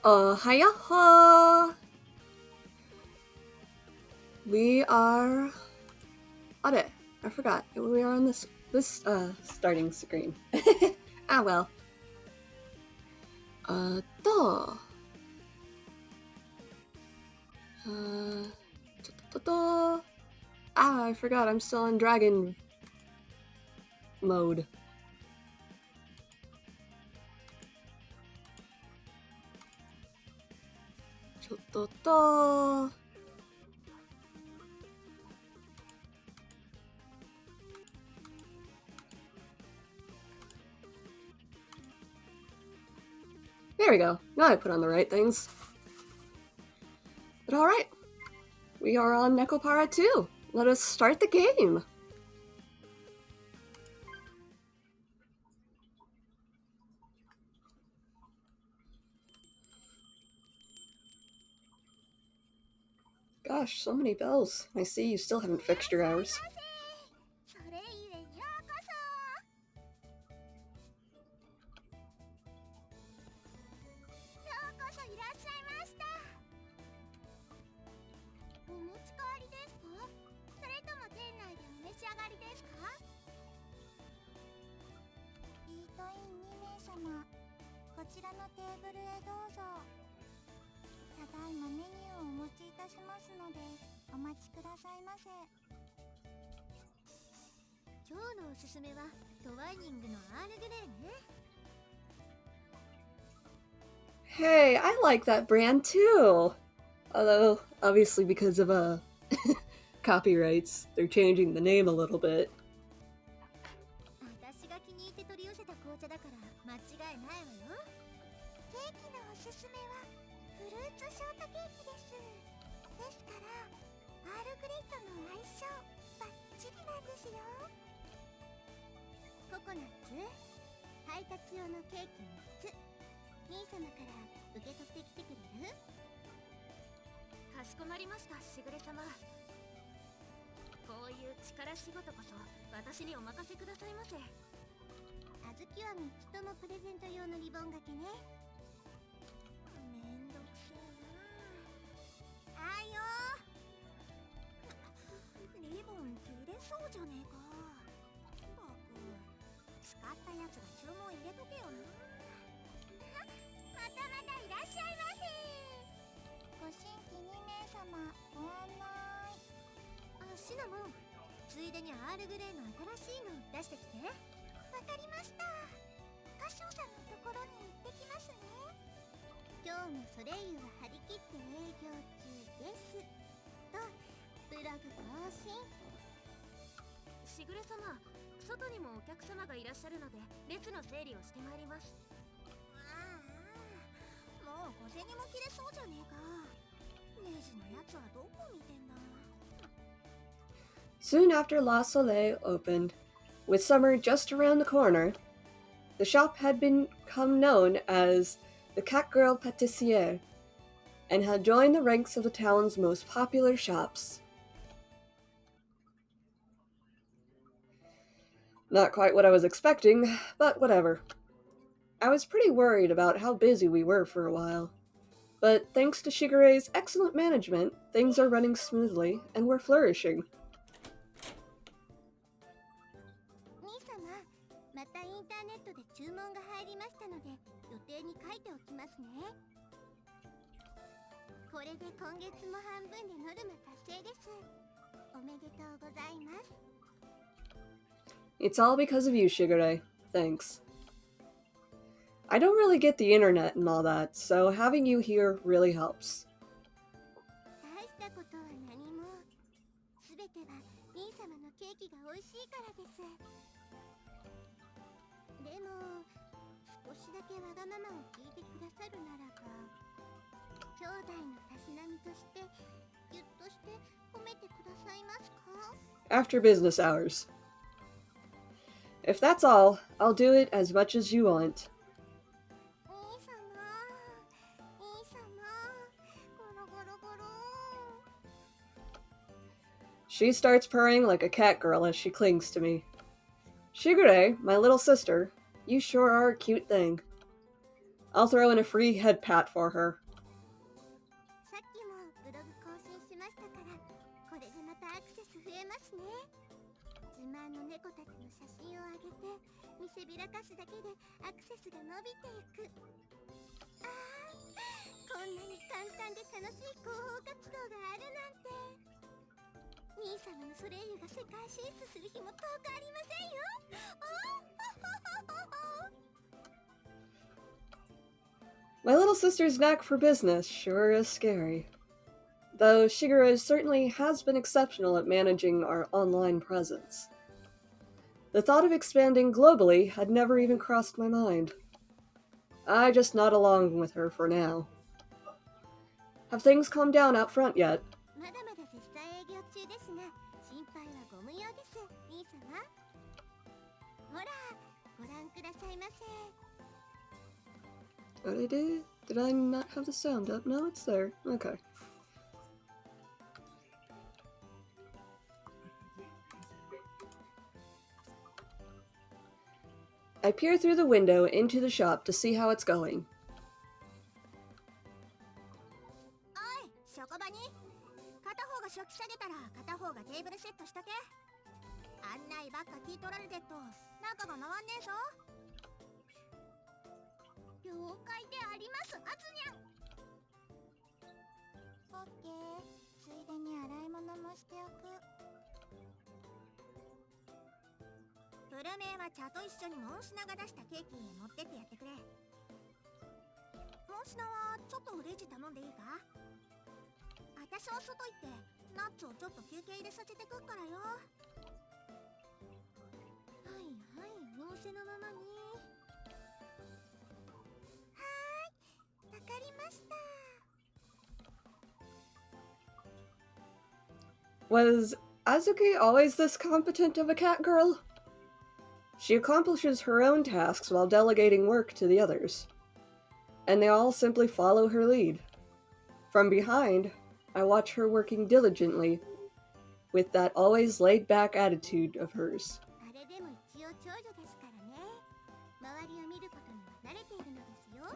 Hiya! We are... I forgot. We are on this starting screen. Ah, well. と、I forgot I'm still in dragon mode. There we go. Now I put on the right things. But alright. We are on Nekopara 2. Let us start the game. Gosh, so many bells. I see you still haven't fixed your hours. Hey, I like that brand too. Although, obviously because of copyrights, they're changing the name a little bit. Soon after La Soleil opened, with summer just around the corner, the shop had become known as the Cat Girl Pâtissière and had joined the ranks of the town's most popular shops. Not quite what I was expecting, but whatever. I was pretty worried about how busy we were for a while. But thanks to Shigure's excellent management, things are running smoothly and we're flourishing. It's all because of you, Shigure. Thanks. I don't really get the internet and all that, so having you here really helps. After business hours. If that's all, I'll do it as much as you want. She starts purring like a cat girl as she clings to me. Shigure, my little sister, you sure are a cute thing. I'll throw in a free head pat for her. さっきもブログ更新しましたから、これでまたアクセス増えますね。自慢の猫たちの写真を上げて見せびらかすだけでアクセスが伸びていく。ああ、こんなに簡単で楽しい広報活動があるなんて。兄様のソレイユが世界進出する日も遠くありませんよ。My little sister's knack for business sure is scary. Though Shigeru certainly has been exceptional at managing our online presence. The thought of expanding globally had never even crossed my mind. I just nod along with her for now. Have things calmed down out front yet? まだまだ絶賛営業中ですが、心配はご無用です、兄様。ほら、ご覧くださいませ。What I did? Did I not have the sound up? No, it's there. Okay. I peer through the window into the shop to see how it's going. おい、職場に片方が食器下げたら片方がテーブルセットしとけ。案内ばっか聞いとられてっと中が回んねえぞ。了解であります、あずにゃん。オッケー、ついでに洗い物もしておく。プルメイは茶と一緒にモンシナが出したケーキ持ってってやってくれ。モンシナはちょっとレジ頼んでいいか？私は外行ってナッツをちょっと休憩入れさせてくっからよ。はいはい、仰せのままに。はーい、わかりました。Was Azuki always this competent of a cat girl? She accomplishes her own tasks while delegating work to the others, and they all simply follow her lead. From behind, I watch her working diligently with that always laid-back attitude of hers. あれでも一応長女ですからね。周りを見ることには慣れているのですよ。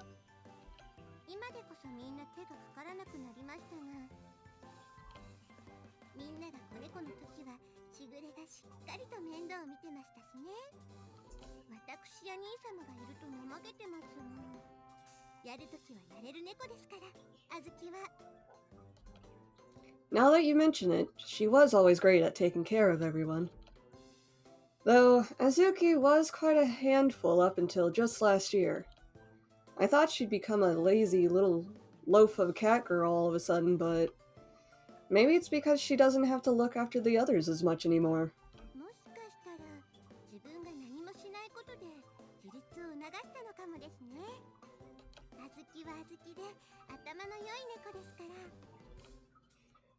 今でこそみんな手がかからなくなりましたが、みんなが子猫の時はしぐれがしっかりと面倒を見てましたしね。私や兄様がいると怠けてますが、やるときはやれる猫ですから、あずきは。Now that you mention it, she was always great at taking care of everyone. Though Azuki was quite a handful up until just last year. I thought she'd become a lazy little loaf of a cat girl all of a sudden, but maybe it's because she doesn't have to look after the others as much anymore. もしかしたら自分が何もしないことで自立を促したのかもですね。あずきはあずきで頭の良い猫ですから。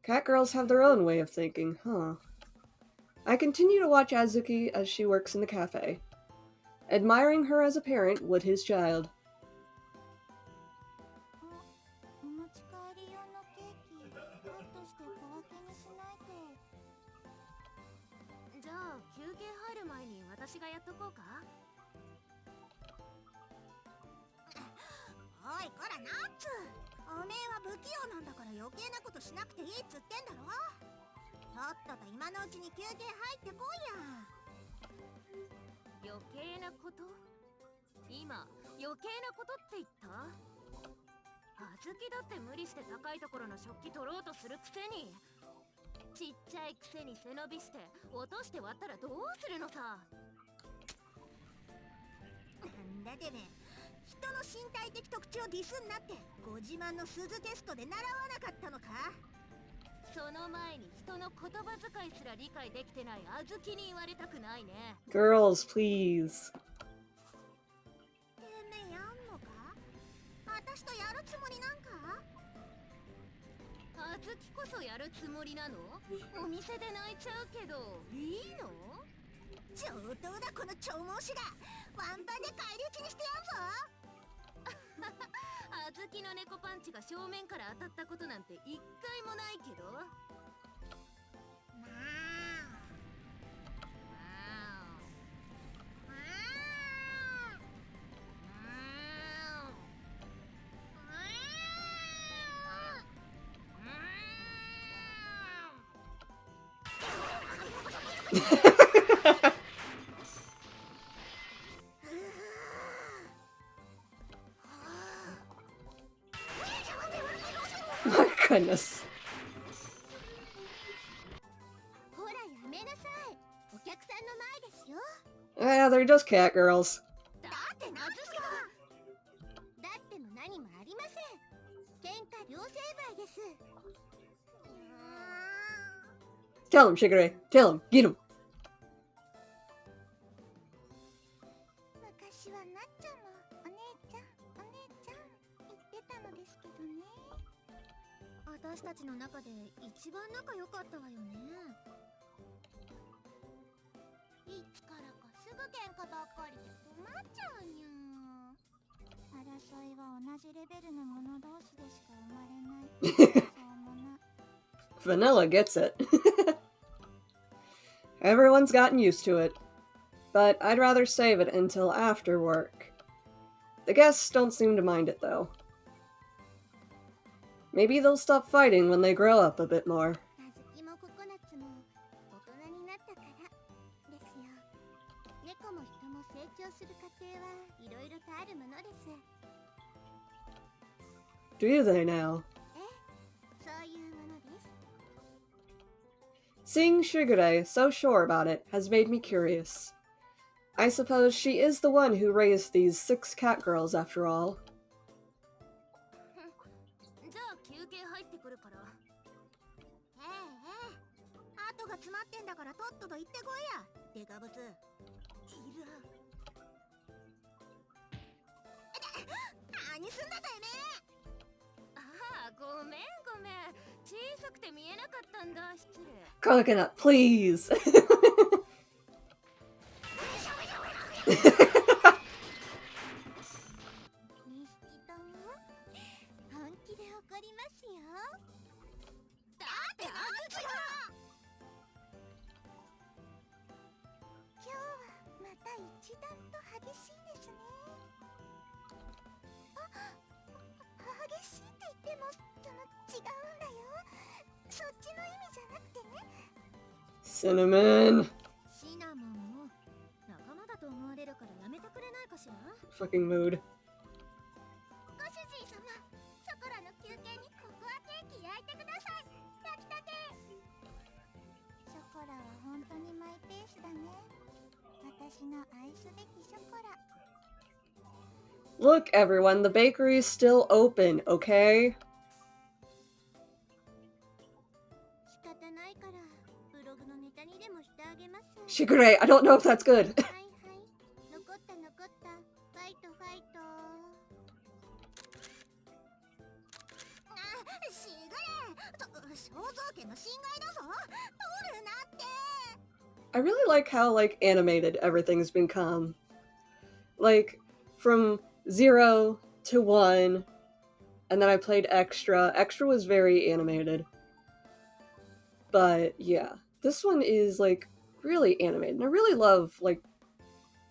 Cat girls have their own way of thinking, huh? I continue to watch Azuki as she works in the cafe, admiring her as a parent would his child. お持ち帰り用のケーキカットして小分けにしないと。じゃあ休憩入る前に私がやっとこうか。おいこらナッツ、おめえは不器用なんだから余計なことしなくていいっつってんだろ。とっとと今のうちに休憩入ってこいや。余計なこと？今余計なことって言った？あずきだって無理して高いところの食器取ろうとするくせに、ちっちゃいくせに背伸びして落として割ったらどうするのさ。なんだてめえ、人の身体的特徴をディスんなってご自慢の鈴テストで習わなかったのか？その前に人の言葉遣いすら理解できてないあずきに言われたくないね。 Girls, please. てめえやんのか？私とやるつもりなんか？あずきこそやるつもりなの？お店で泣いちゃうけどいいの？上等だこの長毛種が。ワンパンで返り討ちにしてやんぞ。あずきの猫パンチが正面から当たったことなんて一回もないけど。My goodness. ほらやめなさい。お客さんの前ですよ。 Yeah, they're just cat girls. だってなんですか。だっても何もありません。喧嘩両成敗です。Tell him, Shigure. Tell him. Get him. 昔はなっちゃんもお姉ちゃん言ってたのですけどね。私たちの中で一番仲良かったわよね。いつからかすぐ喧嘩ばっかりで困っちゃうにゃ。争いは同じレベルの者同士でしか生まれない。しょうもな。 Vanilla gets it. Everyone's gotten used to it. But I'd rather save it until after work. The guests don't seem to mind it, though. Maybe they'll stop fighting when they grow up a bit more. 小豆もココナッツも大人になったからですよ。猫も人も成長する過程はいろいろとあるものです。 Do they now? そういうものです。 Seeing Shigure so sure about it has made me curious. I suppose she is the one who raised these 6 cat girls after all. じゃあ休憩入ってくるから。後が詰まってんだからとっとと行ってこいや。デカブツいる。何すんだてめえ。ああ、ごめんごめん。小さくて見えなかったんだ。失礼。 Coconut, please! 2匹とも本気で怒りますよ。だってあんたが。今日はまた一段と激しいですね。激しいって言っても違うんだよ。そっちの意味じゃなくてね。 Cinnamon! シナモンも仲間だと思われるからやめてくれないかしら。 Fucking mood. ご主人様、ショコラの休憩にココアケーキ焼いてください。焼きたて。ショコラは本当にマイペースだね。私の愛すべきショコラ。 Look, everyone, the bakery is still open, okay? 仕方ないからブログのネタにでもしてあげます。 Shigure, I don't know if that's good. はいはい、残った残った。ファイトファイト。あ、しぐれ。肖像権の侵害だぞ。取るなって。 I really like how, animated everything's become. From 0 to 1, and then I played Extra. Extra was very animated. But, yeah. This one is, really animated. And I really love,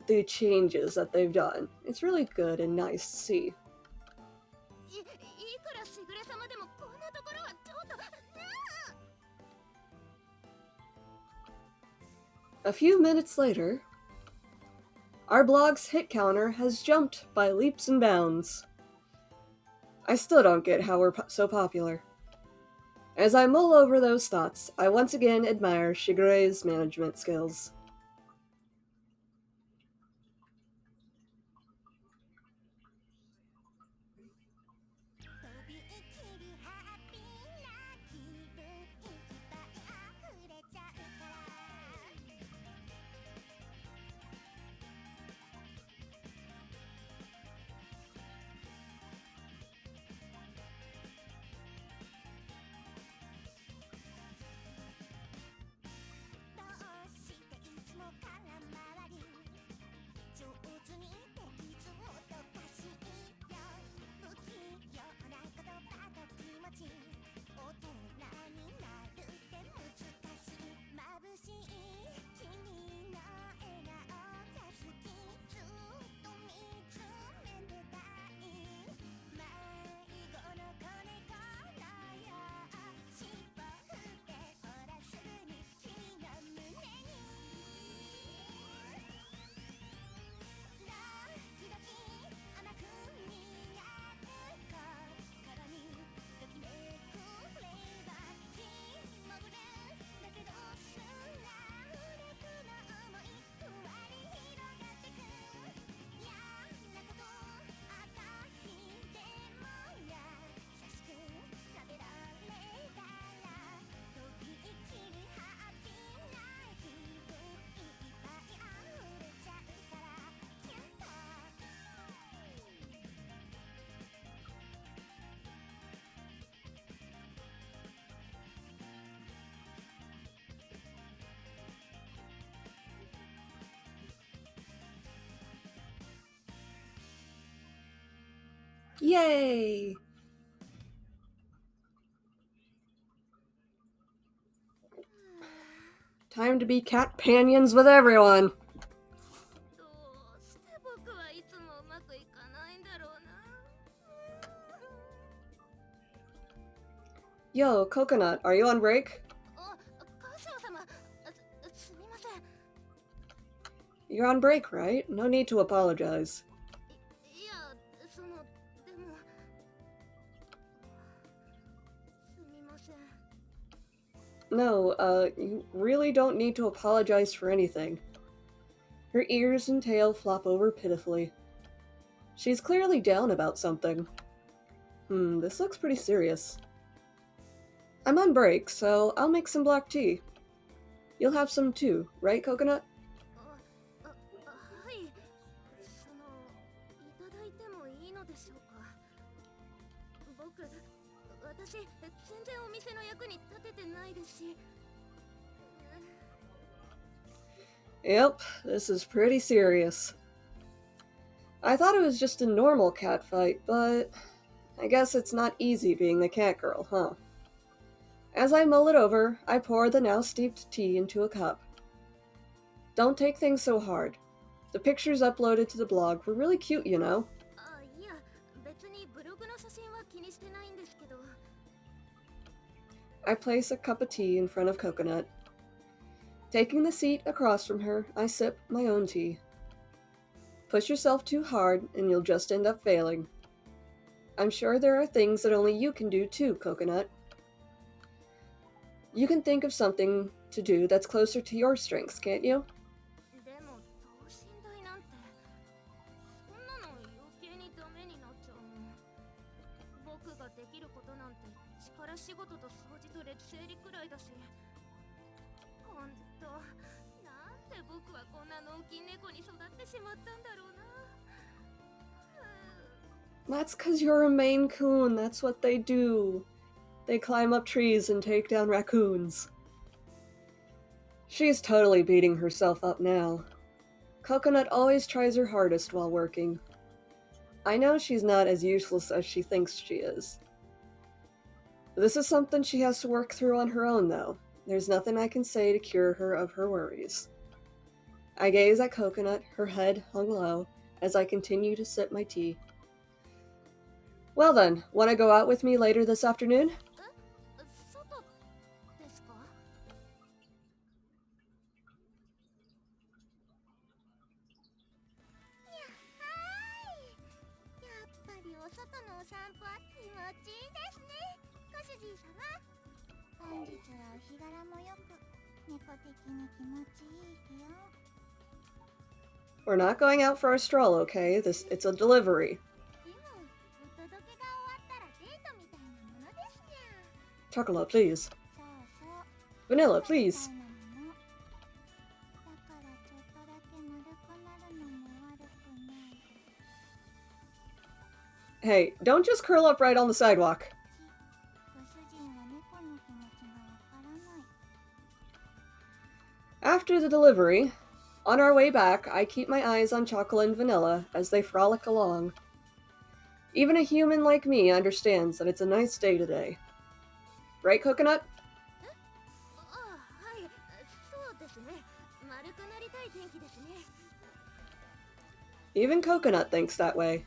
the changes that they've done. It's really good and nice to see. いくらしぐれ様でもこんなところはちょっと。 A few minutes later, our blog's hit counter has jumped by leaps and bounds. I still don't get how we're so popular. As I mull over those thoughts, I once again admire Shigure's management skills. Yay! Time to be cat panions with everyone. どうして僕はいつもうまくいかないんだろうな。Yo, Coconut, are you on break? あ、カシオ様、すみません。You're on break, right? No need to apologize. いや、でも。すみません。 No, you really don't need to apologize for anything. Her ears and tail flop over pitifully. She's clearly down about something. This looks pretty serious. I'm on break, so I'll make some black tea. You'll have some too, right, Coconut? はい。いただいてもいいのでしょうか。私、全然お店の役に立ててないですし。Yep, this is pretty serious. I thought it was just a normal cat fight, but I guess it's not easy being the cat girl, huh? As I mull it over, I pour the now steeped tea into a cup. Don't take things so hard. The pictures uploaded to the blog were really cute, you know? いや、別にブログの写真は気にしてないんですけど。I place a cup of tea in front of Coconut. Taking the seat across from her, I sip my own tea. Push yourself too hard, and you'll just end up failing. I'm sure there are things that only you can do too, Coconut. You can think of something to do that's closer to your strengths, can't you? でも、等身大なんて。そんなの余計にダメになっちゃうもん。僕ができることなんて力仕事と掃除と列整理くらいだし。ほんと、なんで僕はこんなのんき猫に育ってしまったんだろうな。That's 'cause you're a Maine Coon. That's what they do. They climb up trees and take down raccoons. She's totally beating herself up now. Coconut always tries her hardest while working. I know she's not as useless as she thinks she is. This is something she has to work through on her own, though. There's nothing I can say to cure her of her worries. I gaze at Coconut, her head hung low, as I continue to sip my tea. Well then, want to go out with me later this afternoon? 外ですか？やっぱりお外のお散歩は気持ちいいですね。ご主人様。本日はお日柄もよく、猫的に気持ちいい気温。We're not going out for a stroll, okay? It's a delivery. でも、お届けが終わったらデートみたいなものですにゃ。 Chocolate, please. そうそう。Vanilla, みたい please. なもの。だからちょっとだけ丸くなるのも悪くない。 Hey, don't just curl up right on the sidewalk. ご主人は猫の気持ちがわからない。 After the delivery, on our way back, I keep my eyes on Chocolate and Vanilla as they frolic along. Even a human like me understands that it's a nice day today. Right, Coconut? はい、そうですね。丸くなりたい天気ですね。 Even Coconut thinks that way.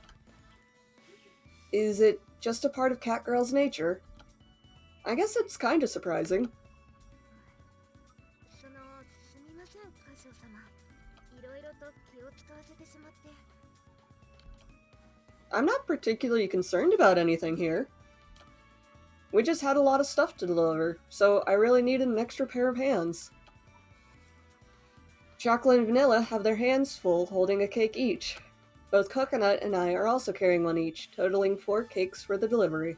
Is it just a part of Catgirl's nature? I guess it's kinda surprising. すみません、カシオ様。いろいろと気を使わせてしまって。 I'm not particularly concerned about anything here. We just had a lot of stuff to deliver, so I really needed an extra pair of hands. Chocolate and Vanilla have their hands full holding a cake each. Both Coconut and I are also carrying one each, totaling 4 cakes for the delivery.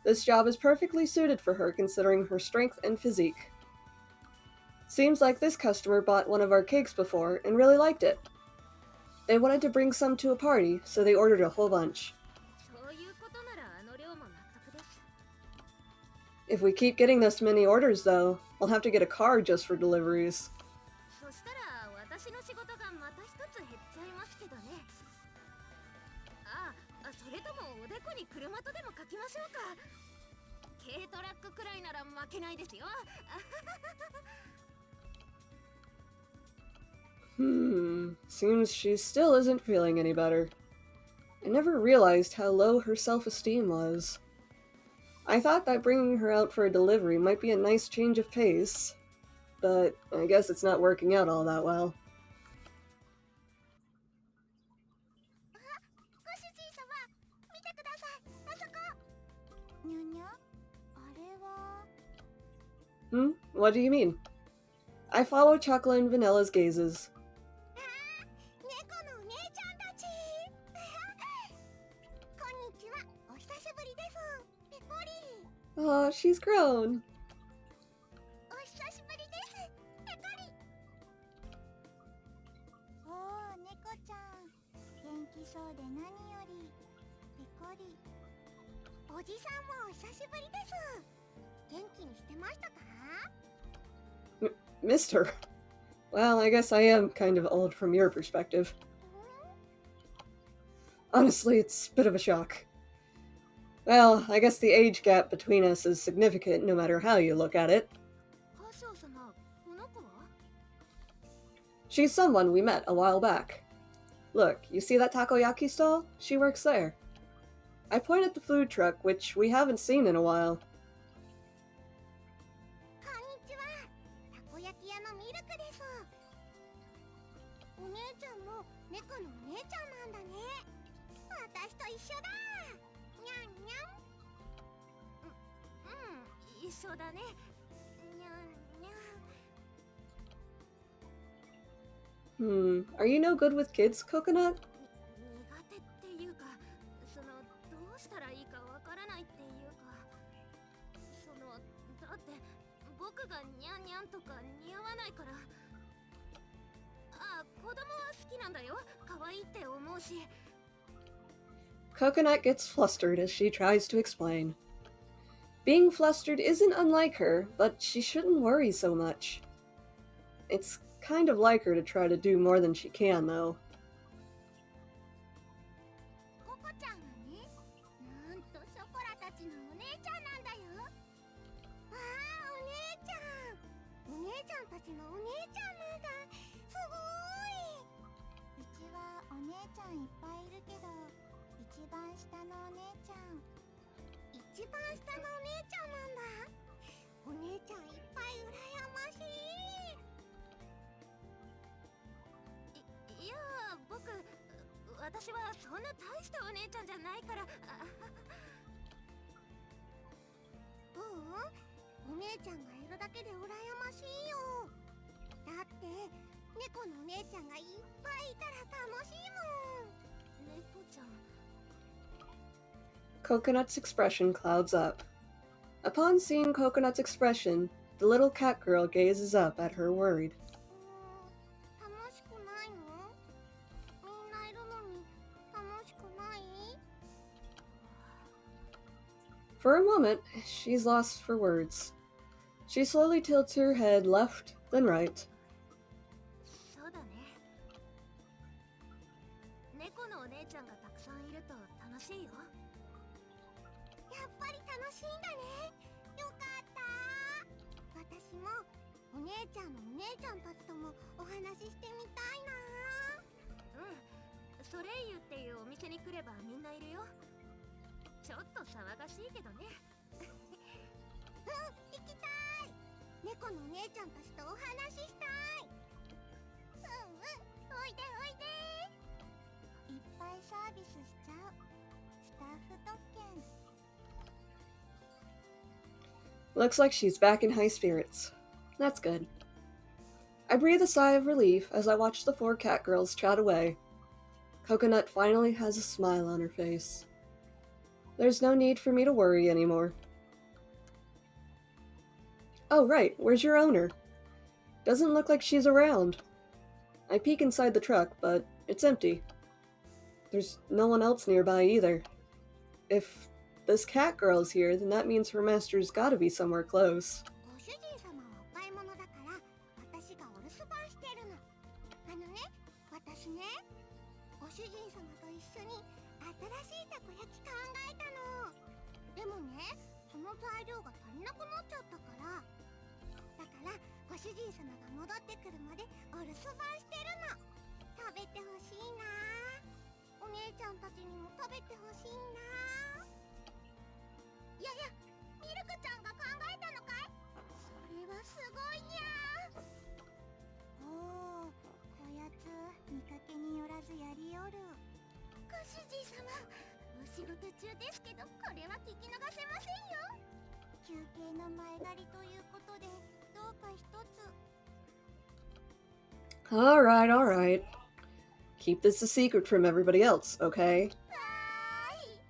This job is perfectly suited for her considering her strength and physique. Seems like this customer bought one of our cakes before and really liked it. They wanted to bring some to a party, so they ordered a whole bunch. そういうことならあの量も納得です。 If we keep getting this many orders, though, I'll have to get a car just for deliveries. そしたら私の仕事がまた一つ減っちゃいますけどね。それとも猫に車とでも描きましょうか。軽トラックくらいなら負けないですよ。Seems she still isn't feeling any better. I never realized how low her self-esteem was. I thought that bringing her out for a delivery might be a nice change of pace, but I guess it's not working out all that well. ご主人様、見てください、あそこ。にゃにゃ、あれは。What do you mean? I follow Chocolate and Vanilla's gazes. 猫のお姉ちゃんたち。こんにちは、お久しぶりです。ペコリ。Aw, she's grown. お久しぶりです、ペコリ。おお、猫ちゃん、元気そうで何より。ペコリ。おじさんもお久しぶりです。元気にしてましたかMister. Well, I guess I am kind of old from your perspective. Honestly, it's a bit of a shock. Well, I guess the age gap between us is significant no matter how you look at it. She's someone we met a while back. Look, you see that takoyaki stall? She works there. I point at the food truck, which we haven't seen in a while. こんにちは、たこ焼き屋のミルクです。お姉ちゃんも猫のお姉ちゃんなんだね。私と一緒だ。にゃんにゃん。一緒だね。にゃんにゃん。Are you no good with kids, Coconut? 苦手っていうか、どうしたらいいかわからないっていうか、だって僕がニャンニャンとか似合わないから。あ、子供は好きなんだよ。可愛いって思うし。Coconut gets flustered as she tries to explain. Being flustered isn't unlike her, but she shouldn't worry so much. It's kind of like her to try to do more than she can, though. ココちゃんはね、なんとショコラたちのお姉ちゃんなんだよ。わあ、お姉ちゃん。お姉ちゃんたちのお姉ちゃんなんだ。すごい。うちはお姉ちゃんいっぱいいるけど、一番下のお姉ちゃん。一番下のお姉ちゃんなんだ。お姉ちゃんいっぱい羨ましい。いや、私はそんな大したお姉ちゃんじゃないから。お姉ちゃんがいるだけで羨ましいよ。だって猫のお姉ちゃんがいっぱいいたら楽しいもん。猫ちゃん。Coconut's expression clouds up. Upon seeing Coconut's expression, the little cat girl gazes up at her worried. 楽しくないの？みんないるのに楽しくない？ For a moment, she's lost for words. She slowly tilts her head left, then right. そうだね。猫のお姉ちゃんがたくさんいると楽しいよ。やっぱり楽しいんだね。よかった。私もお姉ちゃんのお姉ちゃんたちともお話ししてみたいな。ソレイユっていうお店に来ればみんないるよ。ちょっと騒がしいけどね。行きたい。猫のお姉ちゃんたちとお話ししたい。おいでおいで。いっぱいサービスしちゃう。スタッフ特権。Looks like she's back in high spirits. That's good. I breathe a sigh of relief as I watch the 4 cat girls chat away. Coconut finally has a smile on her face. There's no need for me to worry anymore. Oh right, where's your owner? Doesn't look like she's around. I peek inside the truck, but it's empty. There's no one else nearby either. If this cat girl's here, then that means her master's gotta be somewhere close. ご主人様はお買い物だから私がお留守番してるの。私ね、ご主人様と一緒にあっ新しいたこ焼き考えたの。でもね、その材料が足りなくなっちゃったから。だからご主人様が戻ってくるまでお留守番してるの。食べてほしいな。お姉ちゃんたちにも食べてほしいな。いやいや、ミルクちゃんが考えたのかい？それはすごいにゃ。おお、こやつ見かけによらずやりよる。ご主人様、お仕事中ですけどこれは聞き逃せませんよ。休憩の前借りということでどうか一つ。 Alright, alright. Keep this a secret from everybody else, okay? はーい。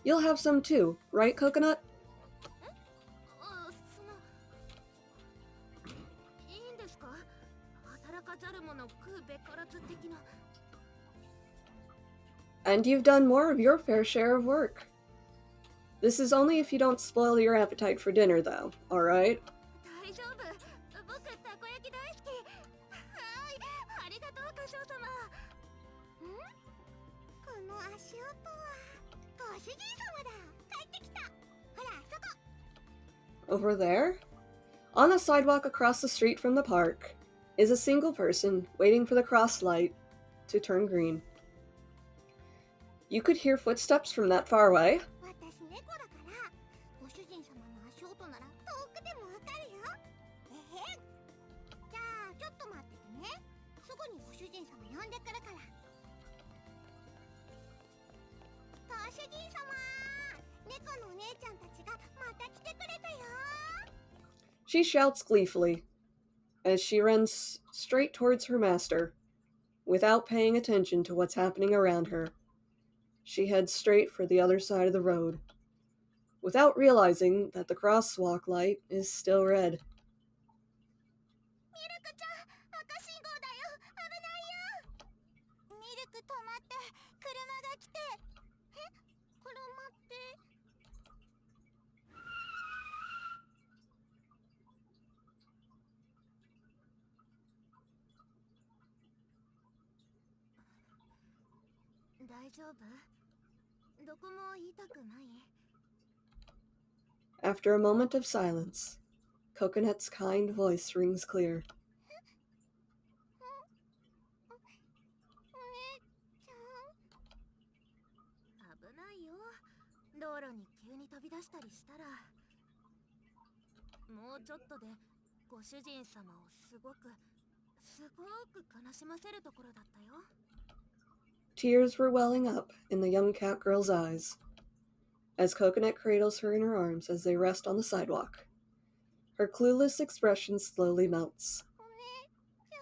You'll have some too, right, Coconut? いいんですか？働かざる者食うべからず的な。 And you've done more of your fair share of work. This is only if you don't spoil your appetite for dinner, though, alright? 大丈夫、僕たこ焼き大好き。はい、ありがとう歌唱様。この足音はご主人様だ。帰ってきた。ほら、そこ。 Over there? On the sidewalk across the street from the park is a single person waiting for the cross light to turn green. You could hear footsteps from that far away. 私猫だからご主人様の足音なら遠くでもわかるよ。じゃあちょっと待っててね。すぐにご主人様呼んでくるから。ご主人様、猫のお姉ちゃんたちがまた来てくれたよ。 She shouts gleefully as she runs straight towards her master. Without paying attention to what's happening around her, she heads straight for the other side of the road, without realizing that the crosswalk light is still red. ミルクちゃん、赤信号だよ。危ないよ。ミルク止まって、車が来て。車って。大丈夫？どこも言いたくない？ After a moment of silence, Coconut's kind voice rings clear. お姉ちゃん。危ないよ。道路に急に飛び出したりしたら。もうちょっとでご主人様をすごく悲しませるところだったよ。 Tears were welling up in the young cat girl's eyes as Coconut cradles her in her arms as they rest on the sidewalk. Her clueless expression slowly melts. お姉ちゃん。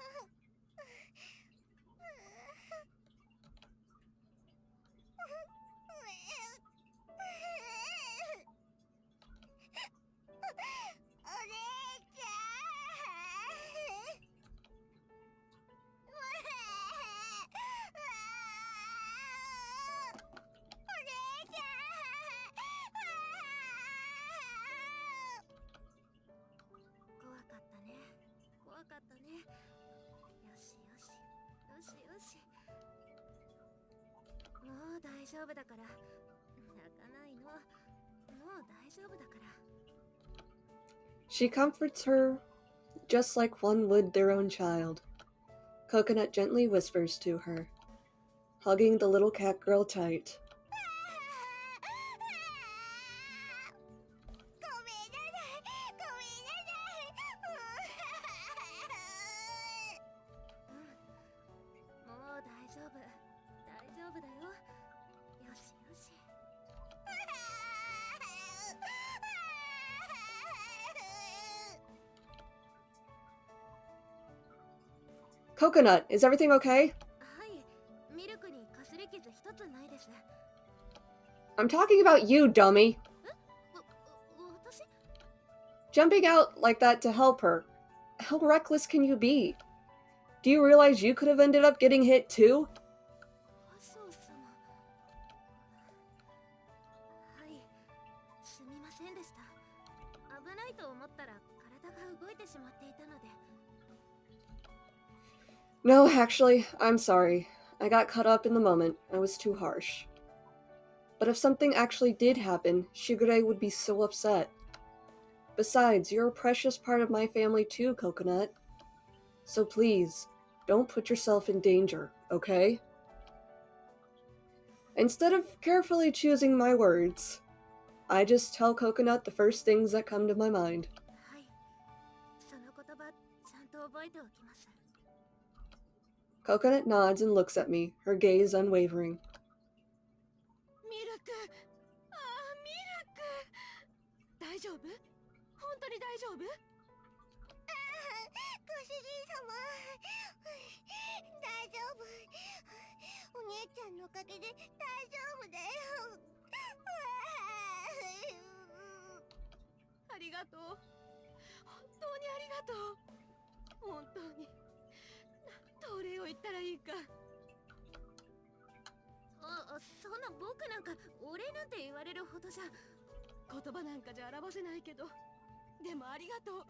かったね。よしよしよしよし。もう大丈夫だから。泣かないの。もう大丈夫だから。 She comforts her just like one would their own child. Coconut gently whispers to her, hugging the little cat girl tight. 'Coconut, is everything okay?' はい、ミルクにかすり傷一つないです。 I'm talking about you, dummy! 私？ Jumping out like that to help her. How reckless can you be? Do you realize you could have ended up getting hit too? そう様。はい、すみませんでした。危ないと思ったら体が動いてしまっていたので。 No, actually, I'm sorry. I got caught up in the moment. I was too harsh. But if something actually did happen, Shigure would be so upset. Besides, you're a precious part of my family too, Coconut. So please, don't put yourself in danger, okay? Instead of carefully choosing my words, I just tell Coconut the first things that come to my mind. はい。その言葉、ちゃんと覚えておきます。 Coconut nods and looks at me, her gaze unwavering. ミルク、ああ、ミルク。大丈夫？本当に大丈夫？ご主人様、大丈夫。お姉ちゃんのおかげで大丈夫だよ。ありがとう。本当にありがとう。本当に。なんとお礼を言ったらいいか。そんな僕なんかお礼なんて言われるほどじゃ。言葉なんかじゃ表せないけど。でもありがとう。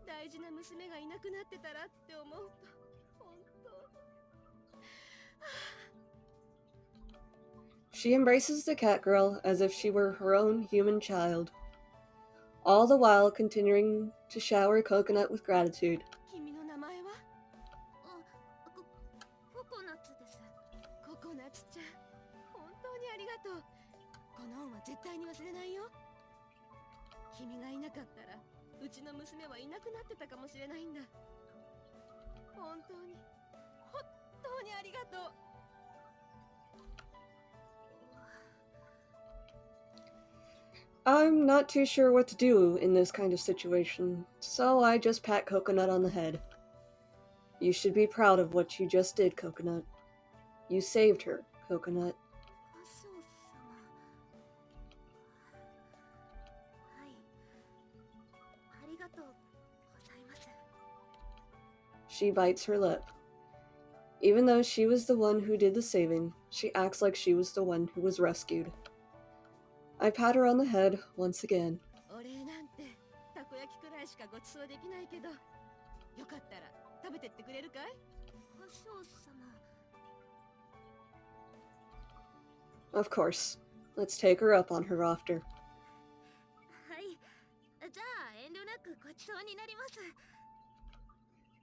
大事な娘がいなくなってたらって思うと、本当。She embraces the cat girl as if she were her own human child, all the while continuing to shower Coconut with gratitude. 君の名前は？ココナッツです。ココナッツちゃん、本当にありがとう。この恩は絶対に忘れないよ。君がいなかったらうちの娘はいなくなってたかもしれないんだ。本当に本当にありがとう。I'm not too sure what to do in this kind of situation, so I just pat Coconut on the head. You should be proud of what you just did, Coconut. You saved her, Coconut. そう様。はい。ありがとうございます。 She bites her lip. Even though she was the one who did the saving, she acts like she was the one who was rescued. I pat her on the head once again. お礼なんてたこ焼きくらいしかご馳走できないけど、よかったら食べてってくれるかい？そう様。 Of course. Let's take her up on her offer. はい。じゃあ遠慮なくご馳走になります。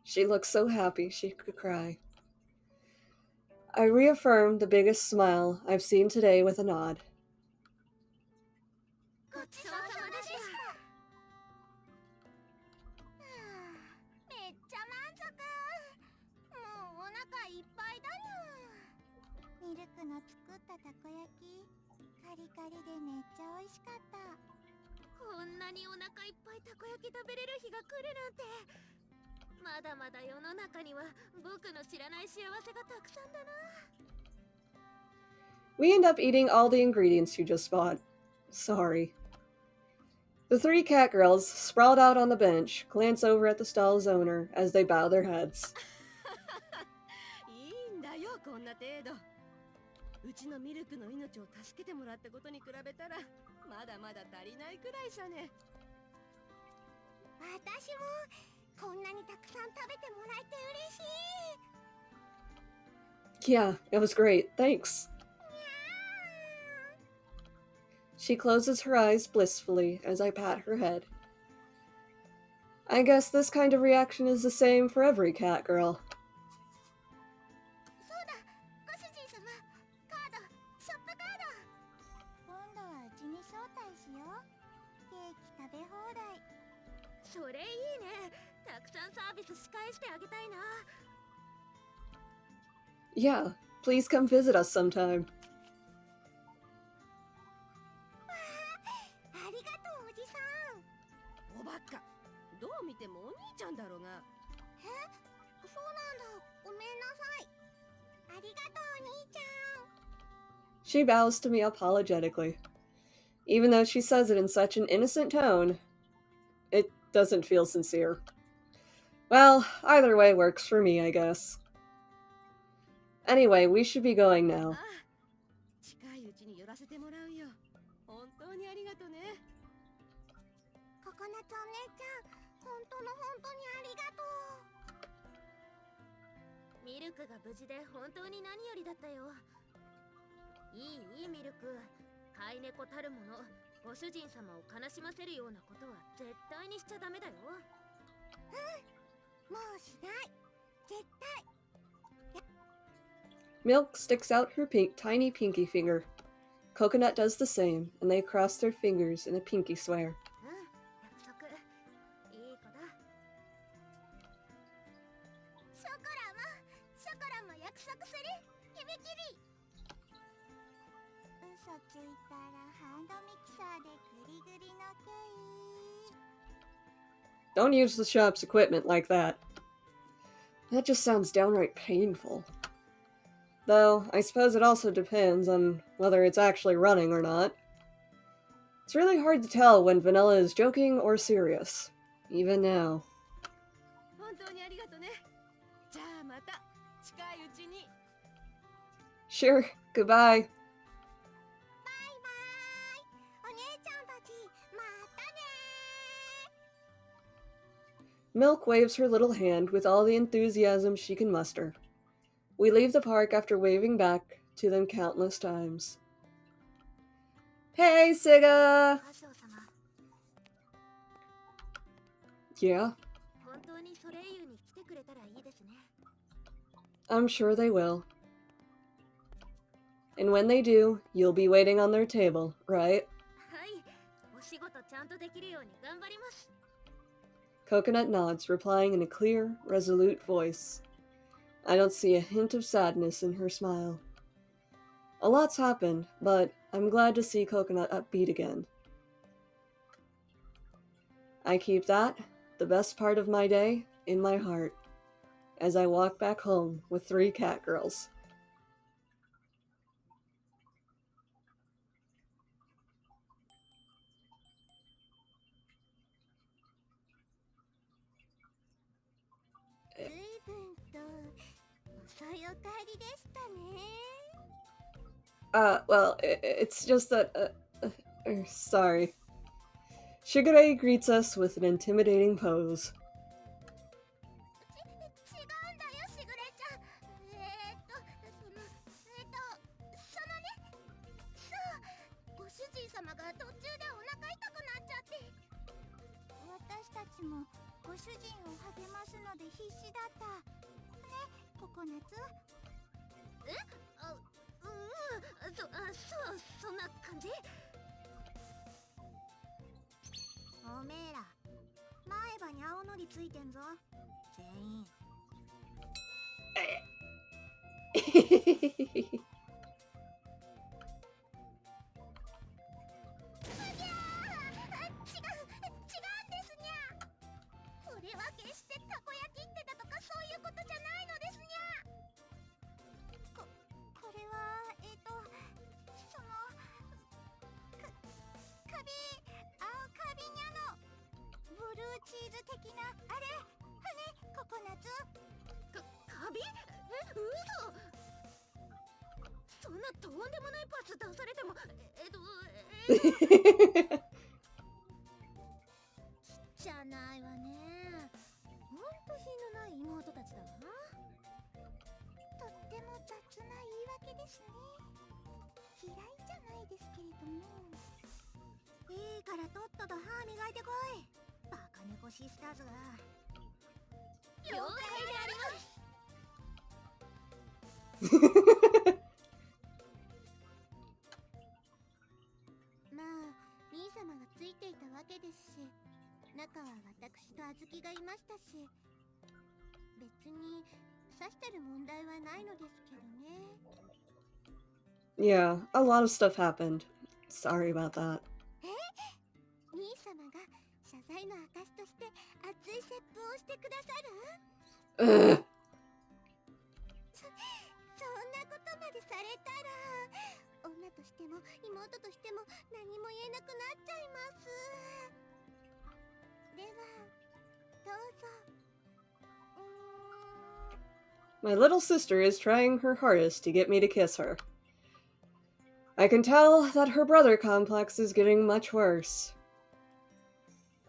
She looks so happy she could cry. I reaffirmed the biggest smile I've seen today with a nod. ごちそうさまでした。めっちゃ満足。もうお腹いっぱいだにゃ。ミルクの作ったたこ焼き、カリカリでめっちゃ美味しかった。こんなにお腹いっぱいたこ焼き食べれる日が来るなんて。まだまだ世の中には僕の知らない幸せがたくさんだな。 We end up eating all the ingredients you just bought. Sorry. The three cat girls, sprawled out on the bench, glance over at the stall's owner as they bow their heads. いいんだよ、こんな程度。うちのミルクの命を助けてもらったことに比べたらまだまだ足りないくらいさね。私もこんなにたくさん食べてもらえて嬉しい。 Yeah, it was great. Thanks. She closes her eyes blissfully as I pat her head. I guess this kind of reaction is the same for every cat girl. そうだ、ご主人様、カード、ショップカード。今度はうちに招待しよう。ケーキ食べ放題。それいいね。たくさんサービス仕返してあげたいな。 Yeah, please come visit us sometime. ありがとう、おじさん。おばっか、どう見てもお兄ちゃんだろうが。え、そうなんだ。ごめんなさい。ありがとう、お兄ちゃん。 She bows to me apologetically. Even though she says it in such an innocent tone, it doesn't feel sincere. Well, either way works for me, I guess. Anyway, we should be going now. ああ、近いうちに寄らせてもらうよ。本当にありがとね。ココナッツお姉ちゃん、本当にありがとう。ミルクが無事で本当に何よりだったよ。いいミルク。飼い猫たるもの、ご主人様を悲しませるようなことは絶対にしちゃダメだよ。うん、もうしない。絶対。Milk sticks out her tiny pinky finger. Coconut does the same, and they cross their fingers in a pinky swear. うん、約束。いい子だ。ショコラも約束する。キビキビ。嘘ついたらハンドミキサーでグリグリのケイ。 Don't use the shop's equipment like that. That just sounds downright painful. Though, I suppose it also depends on whether it's actually running or not. It's really hard to tell when Vanilla is joking or serious, even now. 本当にありがとね。じゃあまた近いうちに。 Sure, goodbye. バイバイ。お姉ちゃんたち、またね。 Milk waves her little hand with all the enthusiasm she can muster. We leave the park after waving back to them countless times. Hey, Siga! 歌唱様、 Yeah, 本当にソレイユに来てくれたらいいですね。 I'm sure they will. And when they do, you'll be waiting on their table, right? はい、お仕事ちゃんとできるように頑張ります。 Coconut nods, replying in a clear, resolute voice. I don't see a hint of sadness in her smile. A lot's happened, but I'm glad to see Coconut upbeat again. I keep that, the best part of my day, in my heart, as I walk back home with 3 cat girls. Well, it's just that, sorry. Shigure greets us with an intimidating pose. 違うんだよ、しぐれちゃん。そのね、そう、ご主人様が途中でお腹痛くなっちゃって。私たちもご主人を励ますので必死だった。ね、ココナツ。え？そんな感じ？おめえら、前歯に青のりついてんぞ。全員。ですにゃ。これは決してたこ焼きってだとかそういうことじゃないのですにゃ。これはそのカビニャのブルーチーズ的なあれね、ココナツ。カビ？嘘。そんなとんでもないパス出されても、じゃないわね。ほんと品のない妹たちだわ。とっても雑な言い訳ですね。嫌いじゃないですけれども。いいからとっとと歯磨いてこい。バカ猫シスターズが。了解であります。まあ、兄様がついていたわけですし、中は私と小豆がいましたし、別に刺してる問題はないのですけどね。Yeah, a lot of stuff happened. Sorry about that. 兄様が謝罪の証として熱い接吻をしてくださる？ Ugh. そんなことまでされたら、女としても妹としても何も言えなくなっちゃいます。では、どうぞ。My little sister is trying her hardest to get me to kiss her. I can tell that her brother complex is getting much worse.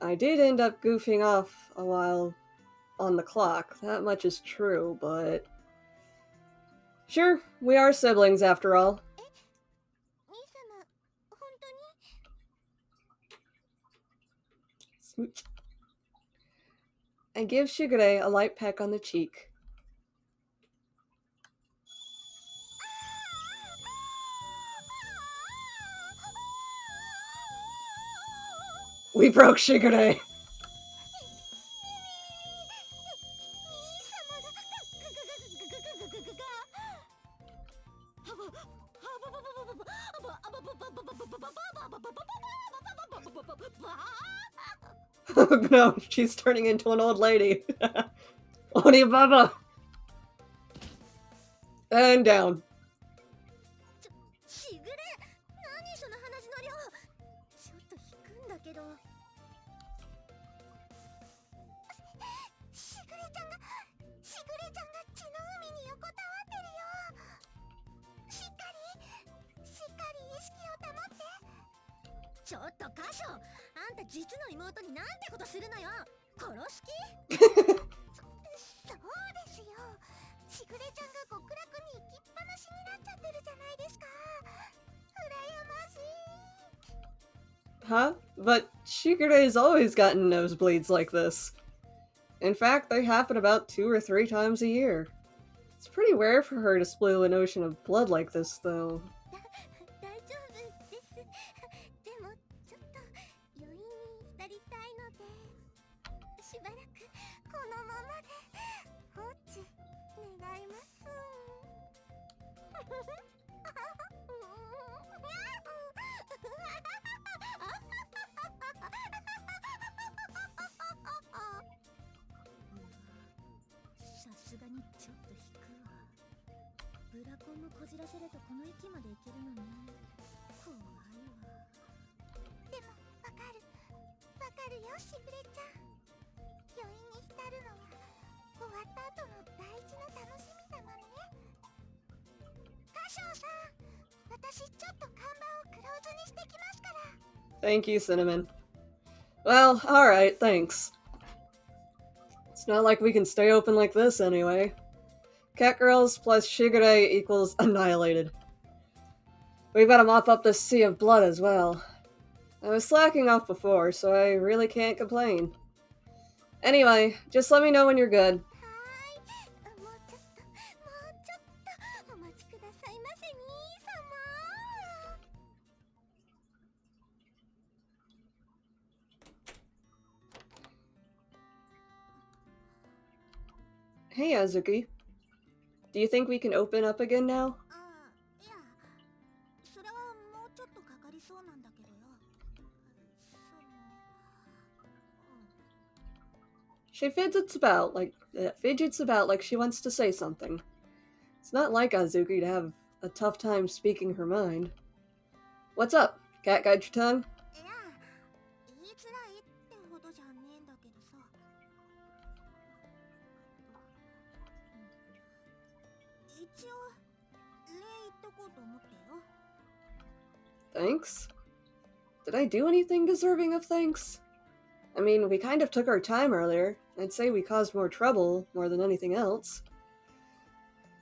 I did end up goofing off a while on the clock, that much is true, but Sure, we are siblings after all. 兄様、本当に Smooch. I give Shigure a light peck on the cheek. We broke Shigure! 兄様が No, she's turning into an old lady. Oni Baba! And down. しぐれ何その話の量ちょっと引くんだけどしぐれちゃんが血の海に横たわってるよしっかり意識を保ってちょっとカショあんた実の妹になんてことするのよ殺す気そうですよしぐれちゃんが極楽に行きっぱなしになっちゃってるじゃないですか羨ましい Huh? But Shigure's always gotten nosebleeds like this. In fact, they happen about 2 or 3 times a year. It's pretty rare for her to spill an ocean of blood like this, though. 大丈夫ですでもちょっと余韻に浸りたいのでしばらくこのままで放置願いますさすがにちょっと引くわブラコンもこじらせるとこの域まで行けるのね怖いわでもわかるよしぐれちゃん余韻に浸るのは終わった後の大事な楽しみだもんね歌唱さん私ちょっと看板をクローズにしてきますから Thank you, Cinnamon. Well, alright, thanks. It's not like we can stay open like this anyway. Catgirls plus Shigure equals annihilated. We've got to mop up this sea of blood as well. I was slacking off before, so I really can't complain. Anyway, just let me know when you're good. はーいもうちょっとお待ちくださいませ兄様 Hey, Azuki. Do you think we can open up again now? ああいやそれはもうちょっとかかりそうなんだけどよShe fidgets about like she wants to say something. It's not like Azuki to have a tough time speaking her mind. What's up? Cat got your tongue? いや言いづらいってほどじゃねえんだけどさ一応礼言っとこうと思ってよ Thanks? Did I do anything deserving of thanks? I mean, we kind of took our time earlier. I'd say we caused more trouble more than anything else.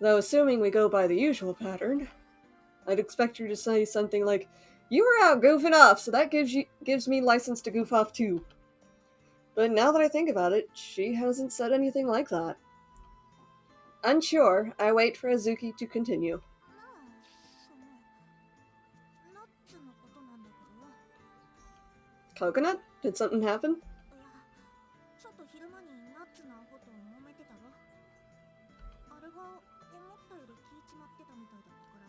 Though, assuming we go by the usual pattern, I'd expect you to say something like, "You were out goofing off, so that gives me license to goof off too." But now that I think about it, she hasn't said anything like that. Unsure, I wait for Azuki to continue. まあそのナッツのことなんだけどよ Coconut? Did something happen? いやちょっと昼間にナッツのアホと揉めてたろあれが思ったより聞いちまってたみたいだったから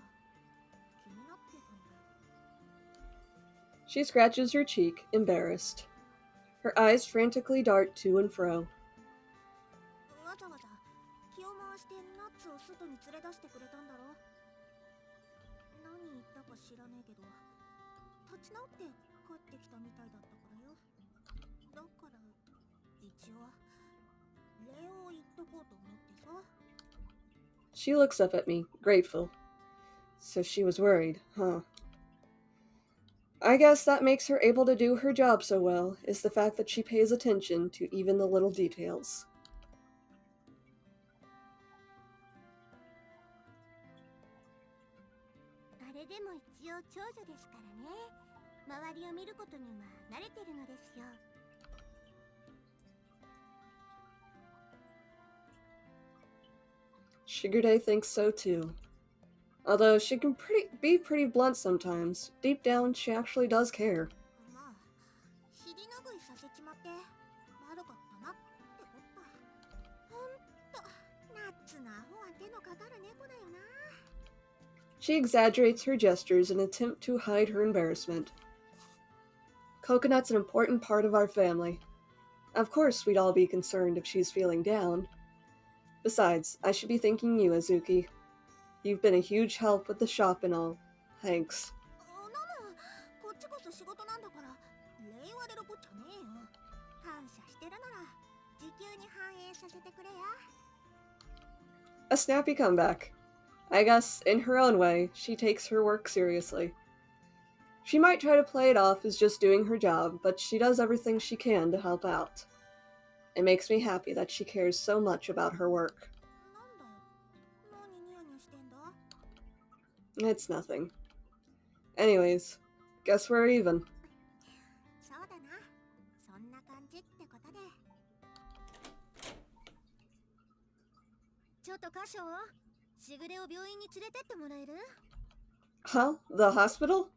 気になってたんだよ She scratches her cheek, embarrassed. Her eyes frantically dart to and fro. わざわざ気を回してナッツを外に連れ出してくれたんだろ何言ったか知らねえけど立ち直って帰ってきたみたいだったからよだから一応礼を言っとこうと思ってさ She looks up at me, grateful. So she was worried, huh? I guess that makes her able to do her job so well, is the fact that she pays attention to even the little details. でも一応長女ですからね。周りを見ることには慣れてるのですよ。Shigure thinks so too. Although she can be pretty blunt sometimes, deep down she actually does care. まあ、尻拭いさせちまって悪かったなってこった。ほんと、ナッツなアホは手のかかる猫だよな。She exaggerates her gestures in an attempt to hide her embarrassment. Coconut's an important part of our family. Of course we'd all be concerned if she's feeling down. Besides, I should be thanking you, Azuki. You've been a huge help with the shop and all. Thanks. なむ、こっちこそ仕事なんだから礼言われるこっちゃねえよ。感謝してるなら時給に反映させてくれや。A snappy comeback. I guess, in her own way, she takes her work seriously. She might try to play it off as just doing her job, but she does everything she can to help out. It makes me happy that she cares so much about her work. なんだよ、何ニヤニヤしてんだ。It's nothing. Anyways, guess we're even. そうだな、そんな感じってことで。ちょっとカショしぐれを病院に連れてってもらえる？ Huh? The hospital?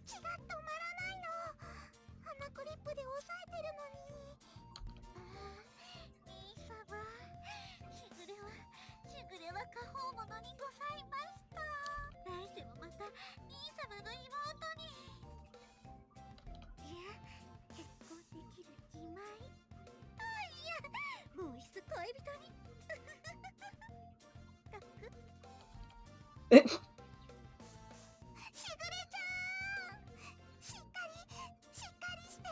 血が止まらないの。鼻クリップで押さえてるのに。兄様、しぐれは過方者にございました。来世もまた兄様の妹に。いや、結婚できる気前。あ、いや、もう一度恋人に。かく。しぐれちゃん、しっかりして。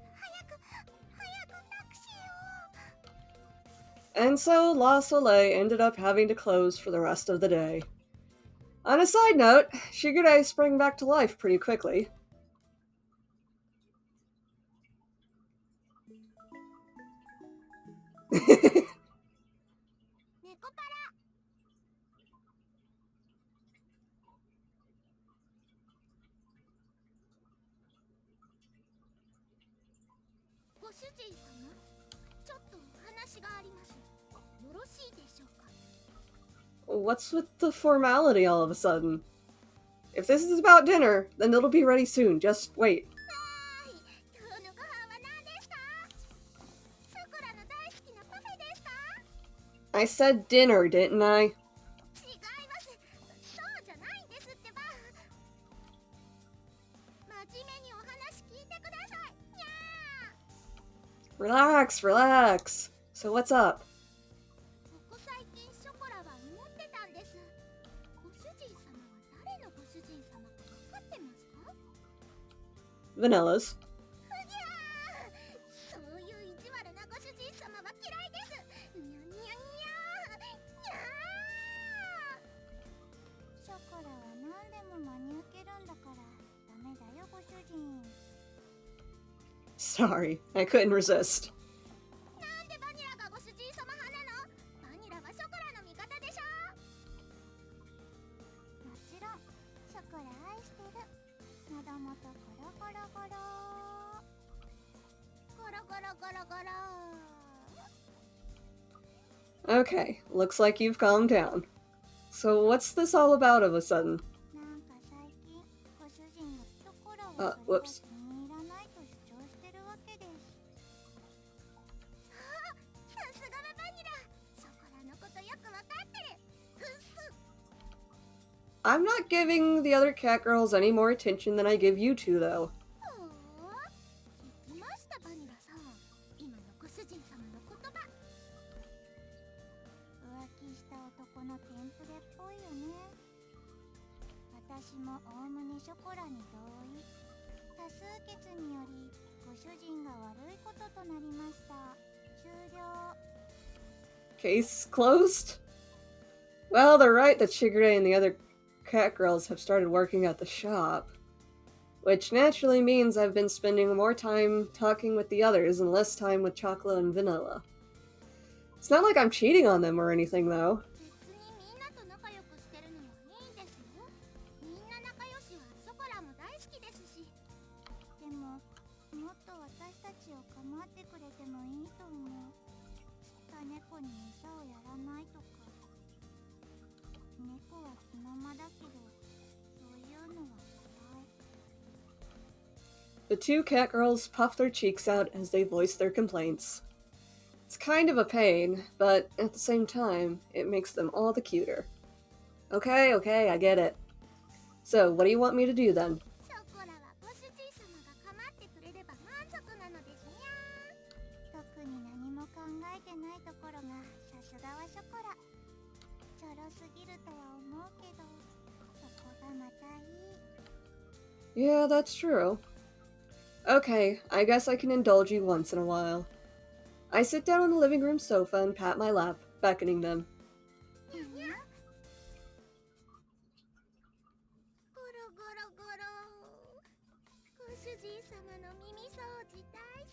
早くタクシーを。 And so La Soleil ended up having to close for the rest of the day. On a side note, Shigure sprang back to life pretty quickly. Nekopara. ご主人様、ちょっとお話があります。よろしいでしょうか。 What's with the formality all of a sudden? If this is about dinner, then it'll be ready soon. Just wait. はい、今日のご飯は何ですか？さくらの大好きなパフェですか？ I said dinner, didn't I? 違います。そうじゃないんですってば。真面目にお話聞いてください。にゃー。 Relax, relax. So what's up? ここ最近ショコラは思ってたんです。ご主人様は誰のご主人様か分かってますか？ Vanilla's. ふぎゃー、そういう意地悪なご主人様は嫌いです。にゃにゃにゃー、にゃー。ショコラは何でも真に受けるんだからダメだよご主人。 Sorry, I couldn't resist. なんでバニラがご主人様派なの？バニラはショコラの味方でしょ？もちろんショコラ愛してる。喉元ゴロゴロゴロゴロゴロゴロゴロ。 Okay, looks like you've calmed down. So what's this all about of a sudden? なんか最近ご主人がショコラをそれが whoops. 気に入らないと主張してるわけです。あ、さすがはバニラ。ショコラのことよくわかってる。ふっふ。 I'm not giving the other cat girls any more attention than I give you two, though. ほう、聞きましたバニラさん。今のご主人様の言葉。浮気した男のテンプレっぽいよね。私もおおむねショコラに同意。多数決によりご主人が悪いこととなりました。終了。 Case closed? Well, they're right that Shigure and the other cat girls have started working at the shop. Which naturally means I've been spending more time talking with the others and less time with Chocolate and Vanilla. It's not like I'm cheating on them or anything, though. 別にみんなたちを構ってくれてもいいと思う。釣った猫に餌をやらないとか。猫は気ままだけど、そういうのは嫌い。The two cat girls puff their cheeks out as they voice their complaints. It's kind of a pain, but at the same time, it makes them all the cuter. Okay, I get it. So, what do you want me to do then? ショコラはご主人様が構ってくれれば満足なのですにゃー。特に何も考えてないところがさすがはショコラ。ちょろすぎるとは思うけど、そこがまたいい。 Yeah, that's true. Okay, I guess I can indulge you once in a while. I sit down on the living room sofa and pat my lap, beckoning them. ゴロゴロゴロ。ご主人様の耳掃除大好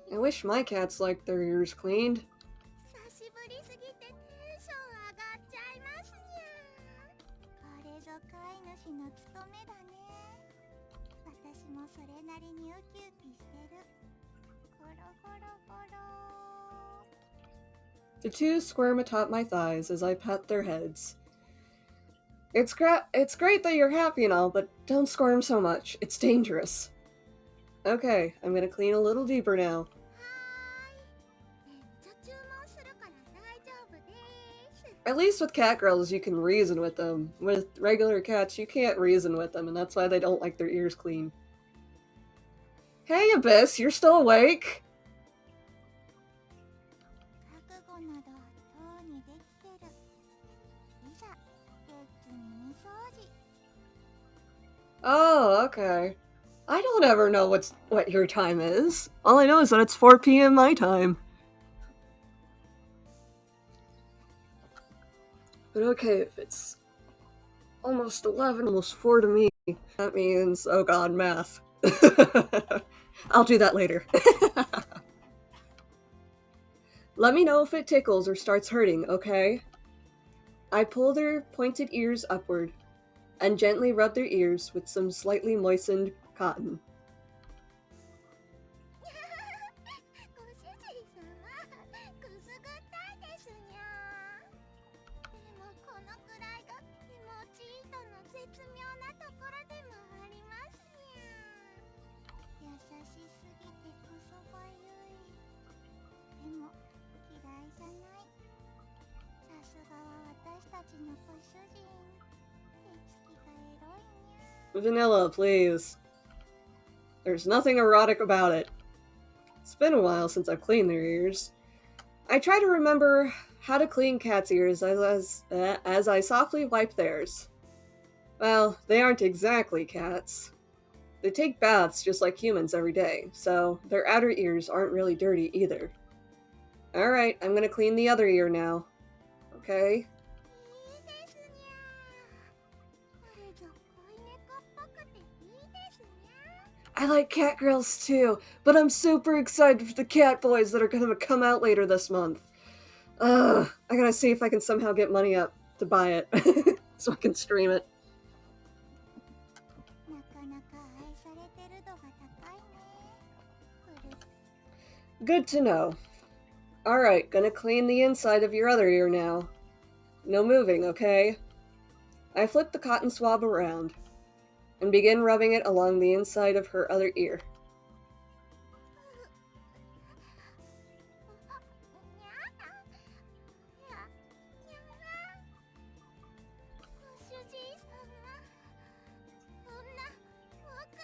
き。 I wish my cats liked their ears cleaned. 久しぶりすぎてテンション上がっちゃいますにゃ。これぞ飼い主の務めだね。私もそれなりにウキウキしてる。ゴロゴロゴロ。 The two squirm atop my thighs as I pet their heads. It's great that you're happy and all, but don't squirm so much. It's dangerous. Okay, I'm gonna clean a little deeper now. はーい。めっちゃ注文するから大丈夫です。 At least with cat girls, you can reason with them. With regular cats, you can't reason with them, and that's why they don't like their ears clean. Hey, Abyss, you're still awake? 覚悟などとうにできてる。いざ、丁寧に掃除。 Oh, okay. I don't ever know what your time is. All I know is that it's 4 p.m. my time. But okay, if it's almost 11, almost 4 to me, that means, oh god, math. I'll do that later. Let me know if it tickles or starts hurting, okay? I pull their pointed ears upward and gently rub their ears with some slightly moistened cotton. ご主人様、くすぐったいですにゃ。でもこのくらいが気持ちいいとの絶妙なところでもありますにゃ。優しすぎてこそがゆい。でも嫌いじゃない。さすがは私たちのご主人。手つきがエロいにゃ。 Vanilla, please. There's nothing erotic about it. It's been a while since I've cleaned their ears. I try to remember how to clean cats' ears as I softly wipe theirs. Well, they aren't exactly cats. They take baths just like humans every day, so their outer ears aren't really dirty either. Alright, I'm gonna clean the other ear now. Okay? いいですにゃ。これぞ恋猫っぽくていいですにゃ。 I like cat girls too, but I'm super excited for the cat boys that are gonna come out later this month. I gotta see if I can somehow get money up to buy it so I can stream it. なかなか愛されてる度が高いね。Good to know. Alright, gonna clean the inside of your other ear now. No moving, okay? I flip the cotton swab around and begin rubbing it along the inside of her other ear. ご主人様、そんな僕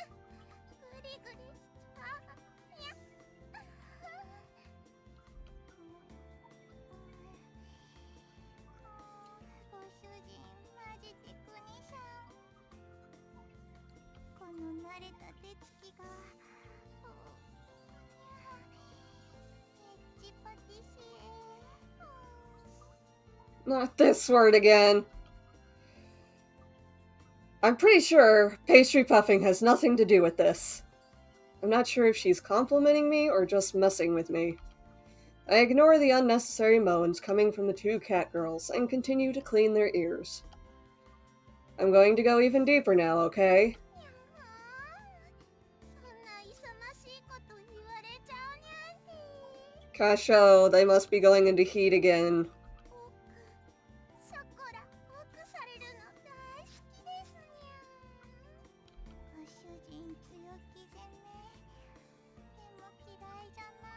グリグリにゃ。ご主人マジテクニシャン。この慣れた手つきがエッチパティシエ。 Not this word again. I'm pretty sure pastry puffing has nothing to do with this. I'm not sure if she's complimenting me or just messing with me. I ignore the unnecessary moans coming from the two cat girls and continue to clean their ears. I'm going to go even deeper now, okay? そんな勇ましいこと言われ Kasho, they must be going into heat again. ショコラホックされるの大好きですにゃ。ご主人強気攻め。でも嫌いじゃな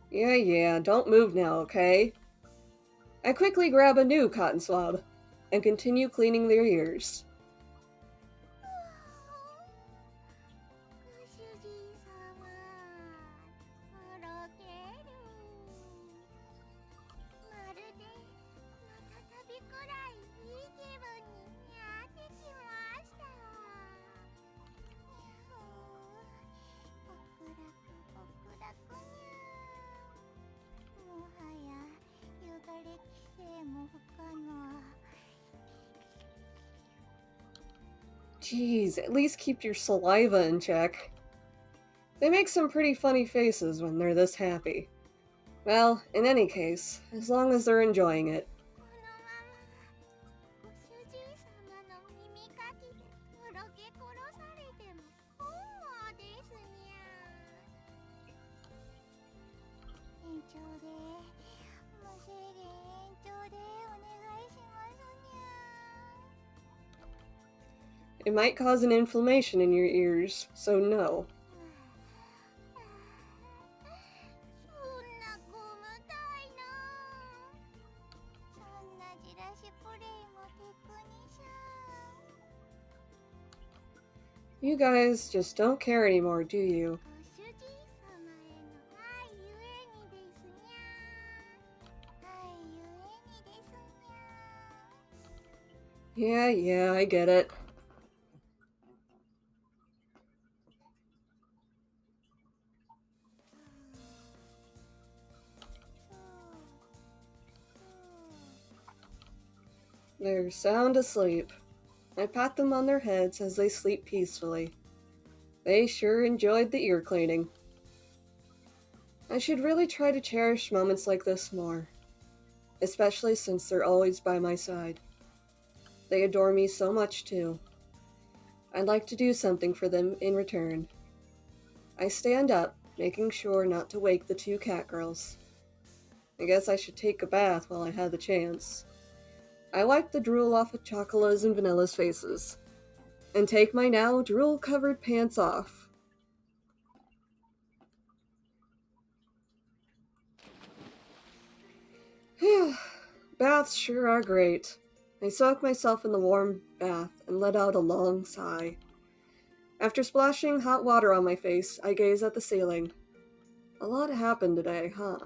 い。Yeah, don't move now, okay? I quickly grab a new cotton swab and continue cleaning their ears. ご主人様、とろける。まるでまた旅くらいいい気分になってきました。極楽極楽にゃ。もはやよだれ規制も不可能。Jeez, at least keep your saliva in check. They make some pretty funny faces when they're this happy. Well, in any case, as long as they're enjoying it. このままご主人様の耳かきでとろけ殺されても本望ですにゃ。延長で無制限延長でお願いしますにゃ。 It might cause an inflammation in your ears, so no. そんなゴムたいな。そんなじらしプレイもテクニシャン。 You guys just don't care anymore, do you? ご主人様への愛ゆえにですにゃ。愛ゆえにですにゃ。 Yeah, I get it. They're sound asleep. I pat them on their heads as they sleep peacefully. They sure enjoyed the ear cleaning. I should really try to cherish moments like this more, especially since they're always by my side. They adore me so much too. I'd like to do something for them in return. I stand up, making sure not to wake the two cat girls. I guess I should take a bath while I have the chance. I wipe the drool off of Chocola's and Vanilla's faces, and take my now drool-covered pants off. Baths sure are great. I soak myself in the warm bath and let out a long sigh. After splashing hot water on my face, I gaze at the ceiling. A lot happened today, huh?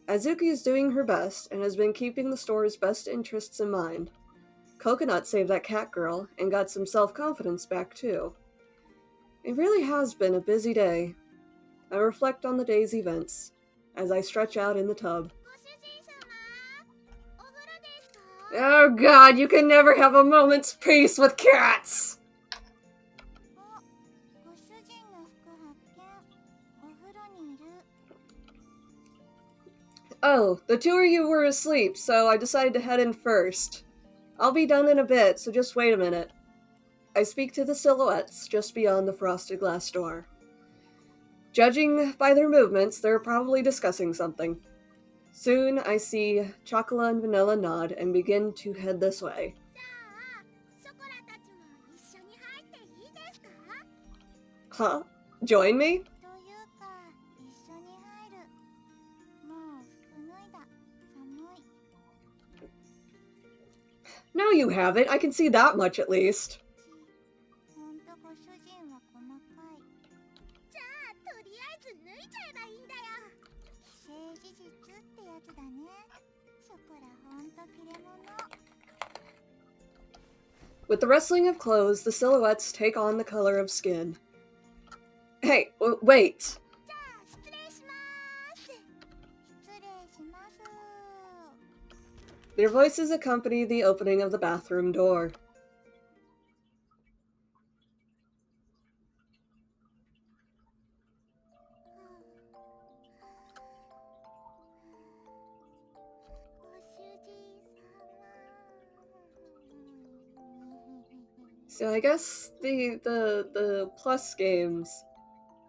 Azuki is doing her best and has been keeping the store's best interests in mind. Coconut saved that cat girl and got some self-confidence back too. It really has been a busy day. I reflect on the day's events as I stretch out in the tub. ご主人様、お風呂ですか？ Oh god, you can never have a moment's peace with cats! あ、ご主人の服発見。お風呂にいる。 Oh, the two of you were asleep, so I decided to head in first. I'll be done in a bit, so just wait a minute. I speak to the silhouettes just beyond the frosted glass door. Judging by their movements, they're probably discussing something. Soon, I see Chocolate and Vanilla nod and begin to head this way. じゃあ、ショコラたちも一緒に入っていいですか？ Huh? Join me? というか、一緒に入る。もう服脱いだ。寒い。 No, you haven't. I can see that much at least. ほんとご主人は細かい。じゃあ、とりあえず脱いじゃえばいいんだよ。既成事実ってやつだね。ショコラほんと切れ者。 With the rustling of clothes, the silhouettes take on the color of skin. Hey, wait! じゃあ、失礼しまーす。失礼します。 Their voices accompany the opening of the bathroom door. So I guess the plus games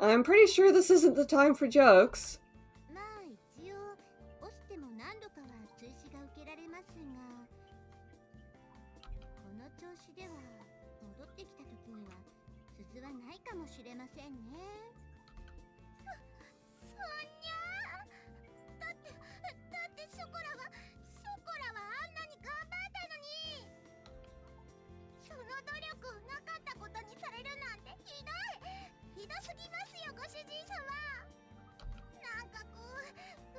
I'm pretty sure this isn't the time for jokes. まあ一応押しても何度かは追試が受けられますが、この調子では戻ってきた時には鈴はないかもしれませんね。そんにゃー。だってショコラはあんなに頑張ったのに。その努力をなかったことにされるなんてひどすぎますよ、ご主人様。なんかこう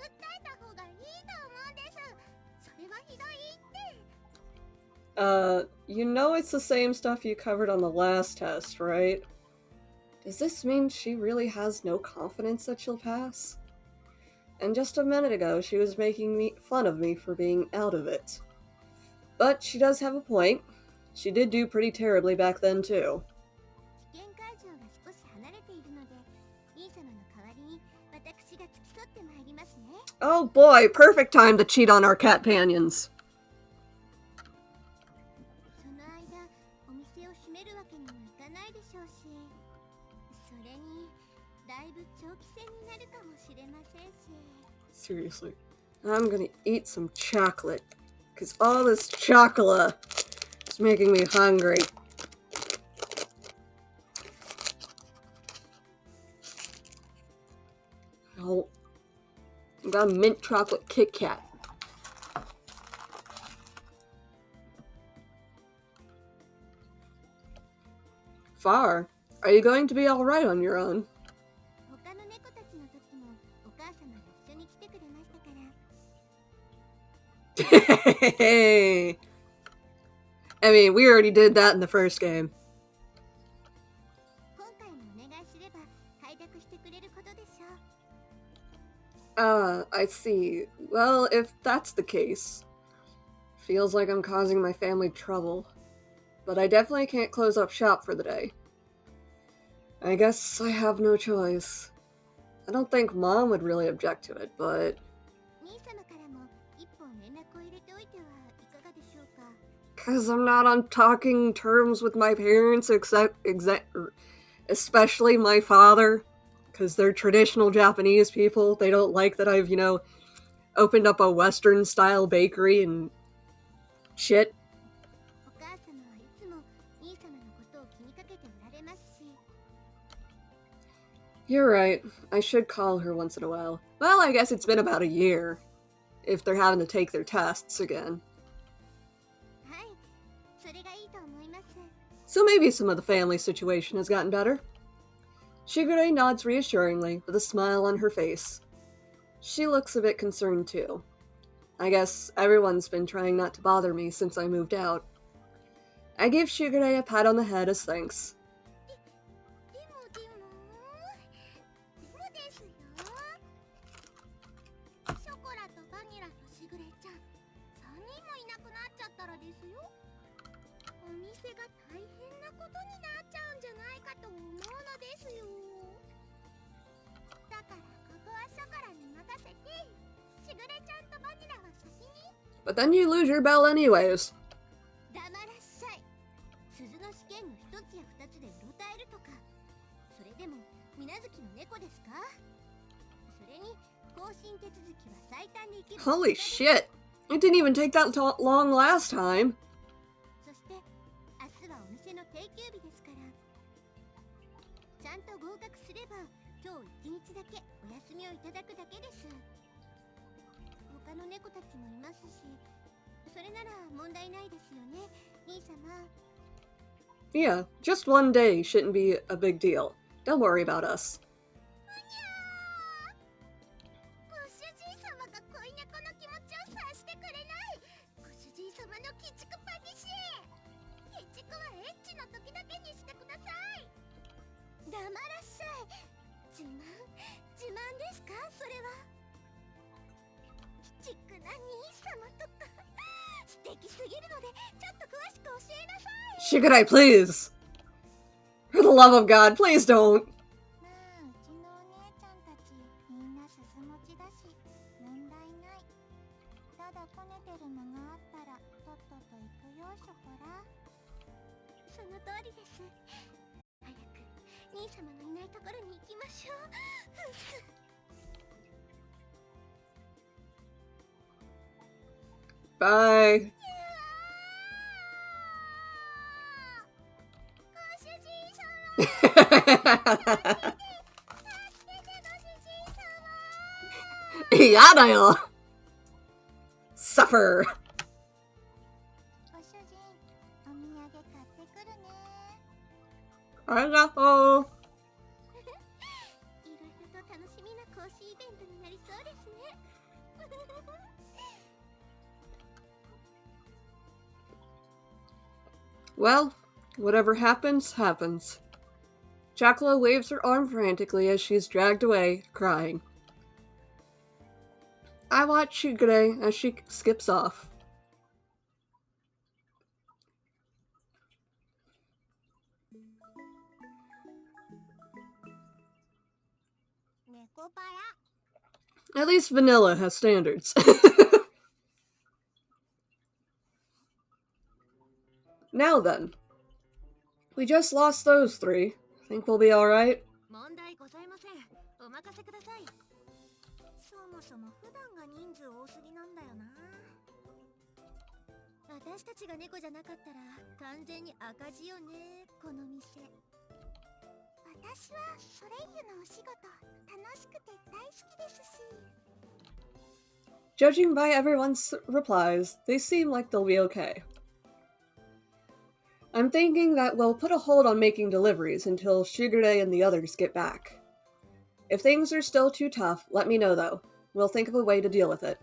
訴えた方がいいと思うんです。それはひどいって。You know it's the same stuff you covered on the last test, right? Does this mean she really has no confidence that she'll pass? And just a minute ago, she was making fun of me for being out of it. But she does have a point. She did do pretty terribly back then, too. 試験会場が少し離れているので、兄様の代わりに私が付き添ってまいりますね。Oh boy, perfect time to cheat on our cat panions. その間、お店を閉めるわけにもいかないでしょうし、それにだいぶ長期戦になるかもしれませんし。Seriously, I'm gonna eat some chocolate, because all this chocolate is making me hungry. Oh, I got a mint chocolate Kit Kat. Far, are you going to be alright on your own? 他の猫たちの時もお母様が一緒に来てくれましたから。Hey! I mean, we already did that in the first game. 今回もお願いすれば開拓してくれることでしょう。I see. Well, if that's the case, feels like I'm causing my family trouble. But I definitely can't close up shop for the day. I guess I have no choice. I don't think Mom would really object to it, but... 兄様からも一本連絡を入れておいてはいかがでしょうか。 Because I'm not on talking terms with my parents, especially my father. Because they're traditional Japanese people. They don't like that I've, opened up a Western-style bakery and shit. お母様はいつも兄様のことを気にかけておられますし。 You're right. I should call her once in a while. Well, I guess it's been about a year. If they're having to take their tests again. はい、それがいいと思います。 So maybe some of the family situation has gotten better. Shigure nods reassuringly, with a smile on her face. She looks a bit concerned too. I guess everyone's been trying not to bother me since I moved out. I give Shigure a pat on the head as thanks. でもですよ。ショコラとバニラとしぐれちゃん、3人もいなくなっちゃったらですよ。お店が大変なことになっちゃうんじゃないかと思うのですよ。だからここはショコラに任せて、しぐれちゃんとバニラは先に。 But then you lose your bell anyways. 黙らっしゃい。鈴の試験の一つや二つでうろたえるとか、それでも水無月の猫ですか。それに更新手続きは最短できる。 Holy shit! It didn't even take that long last time. そして明日はお店の定休日ですから、ちゃんと合格すれば今日一日だけお休みをいただくだけです。他の猫たちもいますし、それなら問題ないですよね、兄様。 Yeah, just one day shouldn't be a big deal. Don't worry about us. ご主人様が恋猫の気持ちを察してくれない。ご主人様の鬼畜パニシ。鬼畜はエッチの時だけにしてください。黙らっしゃい。自慢ですか、それは。鬼畜な兄様とか素敵すぎるのでちょっと詳しく教えなさい。 Shigure, please! For the love of God, please don't! まあ、うちのお姉ちゃんたちみんなすす持ちだし問題ない。ただこねてるのがあったらとっとと行くよ、ショコラ。その通りです。早く兄様のいないところに行きま Bye. Yada Suffer. ご主人、お土産買ってくるね。ありがとう。いろいろと楽しみな講師イベントになりそうですね。Well, whatever happens, happens. Chakla waves her arm frantically as she's dragged away, crying. I watch Shigure as she skips off. Nekopara. At least Vanilla has standards. Now then. We just lost those three. Think we'll be alright? 問題ございません。お任せください。そもそも普段が人数多すぎなんだよな。私たちが猫じゃなかったら完全に赤字よね、この店。私はソレイユのお仕事楽しくて大好きですし。Judging by everyone's replies, they seem like they'll be okay. I'm thinking that we'll put a hold on making deliveries until Shigure and the others get back. If things are still too tough, let me know though. We'll think of a way to deal with it.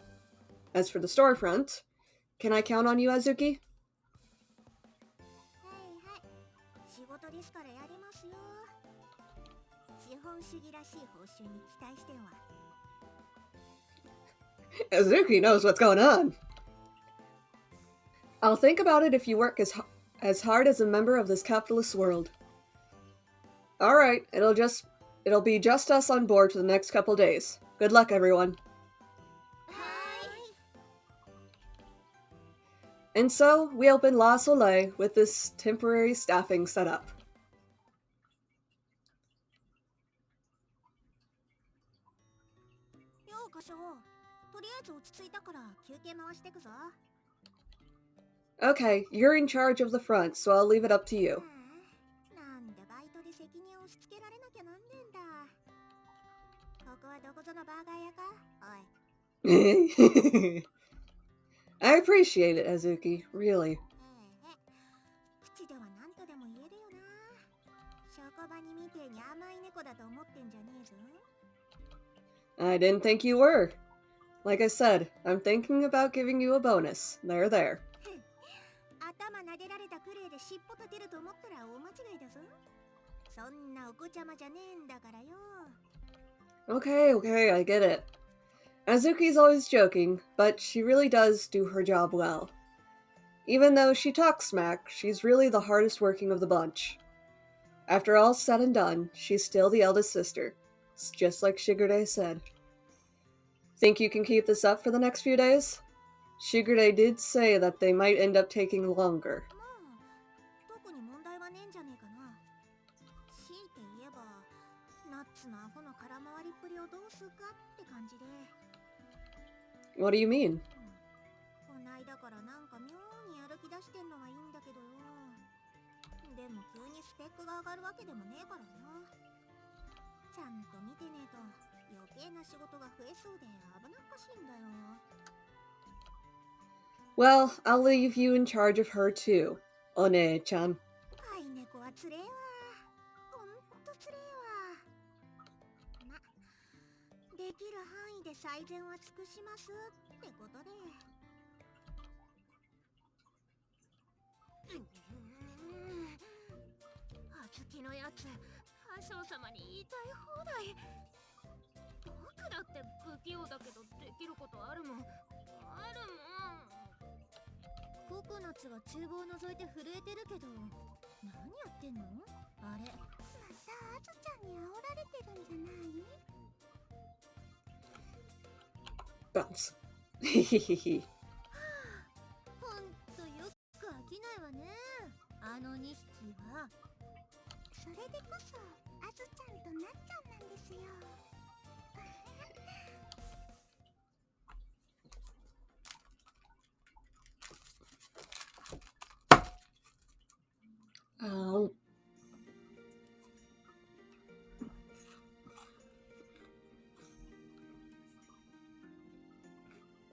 As for the storefront, can I count on you, Azuki? はいはい。仕事ですからやりますよ。資本主義らしい報酬に期待しては。Azuki knows what's going on. I'll think about it if you work as hard as a member of this capitalist world. Alright, it'll be just us on board for the next couple days. Good luck, everyone. And so, we open La Soleil with this temporary staffing setup. ようこそ。とりあえず落ち着いたから休憩回してくぞ。Okay, you're in charge of the front, so I'll leave it up to you. なんでバイトで責任を押し付けられなきゃなんねえんだ。ここはどこぞのバーガー屋か？おい。I appreciate it, Azuki, really. 口では何とでも言えるよな。職場にみてえに甘い猫だと思ってんじゃねえぞ。I didn't think you were. Like I said, I'm thinking about giving you a bonus. There. 頭撫でられたくれいで尻尾立てると思ったら大間違いだぞ。そんなお子ちゃまじゃねえんだからよ。Okay, I get it. Azuki's always joking, but she really does do her job well. Even though she talks smack, she's really the hardest working of the bunch. After all's said and done, she's still the eldest sister, just like Shigure said. Think you can keep this up for the next few days? Shigure did say that they might end up taking longer. まあ、特に問題はねえんじゃねえかな。強いて言えば、ナッツのアホの空回りっぷりをどうするかって感じで。What do you mean? こないだからなんか妙にやる気出してんのはいいんだけどよ。でも急にスペックが上がるわけでもねえからな。ちゃんと見てねえと余計な仕事が増えそうで危なっかしいんだよ。Well, I'll leave you in charge of her too, One-chan. はい、猫はつれえわ。ほんとつれえわ。ま、できる範囲で最善は尽くしますってことで。あずきのやつ、大将様に言いたい放題。僕だって不器用だけどできることあるもん。ココナッツは厨房を覗いて震えてるけど、何やってんの？あれ。またあずちゃんに煽られてるんじゃない？ Bounce. Hehehe. ほんとよく飽きないわね。あの2匹は。それでこそあずちゃんとなっちゃんなんですよ。Um,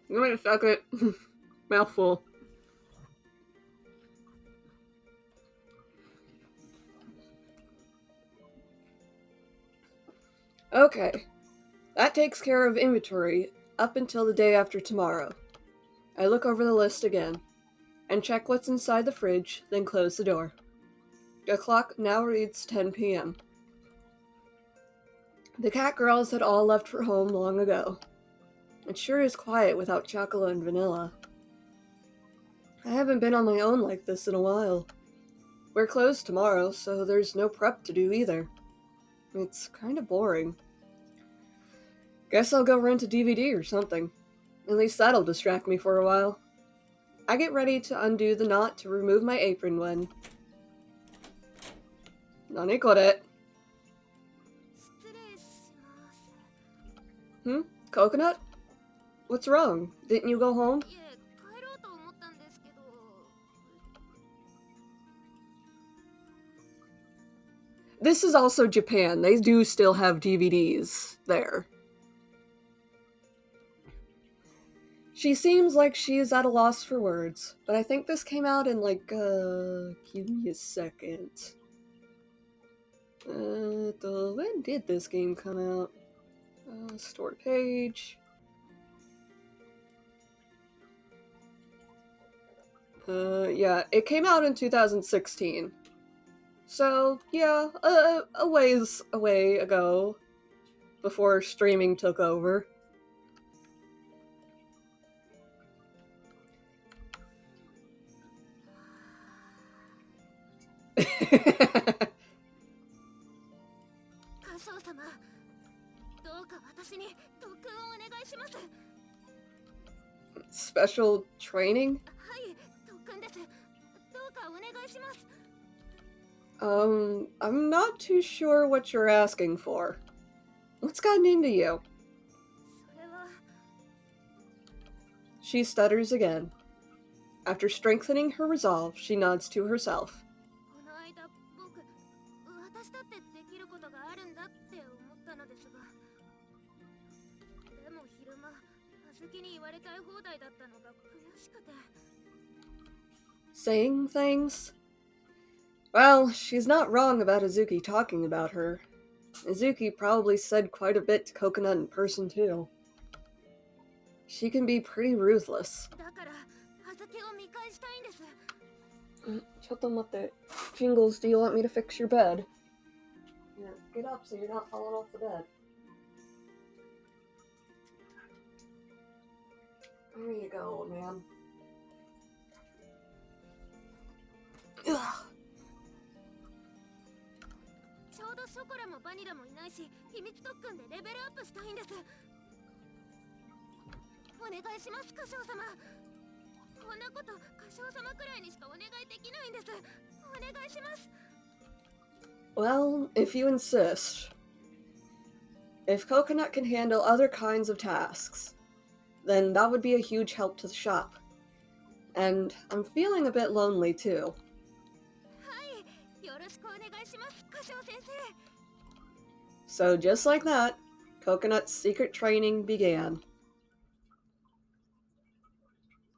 wait a second. Mouthful. Okay, that takes care of inventory up until the day after tomorrow. I look over the list again and check what's inside the fridge, then close the door. The clock now reads 10 p.m. The cat girls had all left for home long ago. It sure is quiet without chocolate and vanilla. I haven't been on my own like this in a while. We're closed tomorrow, so there's no prep to do either. It's kind of boring. Guess I'll go rent a DVD or something. At least that'll distract me for a while. I get ready to undo the knot to remove my apron when... Nani kore? Coconut? What's wrong? Didn't you go home? This is also Japan. They do still have DVDs there. She seems like she is at a loss for words, but I think this came out in give me a second. When did this game come out? Store page. Yeah, it came out in 2016. So, yeah, a ways away ago, before streaming took over. Special training? I'm not too sure what you're asking for. What's gotten into you? She stutters again. After strengthening her resolve, she nods to herself. Saying things? Well, she's not wrong about Izuki talking about her. Izuki probably said quite a bit to Coconut in person, too. She can be pretty ruthless. Chotomatte. Jingles, do you want me to fix your bed? Yeah, get up so you're not falling off the bed. There you go, old man. Ugh. ちょうどショコラもバニラもいないし、秘密特訓でレベルアップしたいんです。お願いします、歌唱様。こんなこと歌唱様くらいにしかお願いできないんです。お願いします。Well, if you insist. If Coconut can handle other kinds of tasks, then that would be a huge help to the shop. And I'm feeling a bit lonely, too. So just like that, Coconut's secret training began.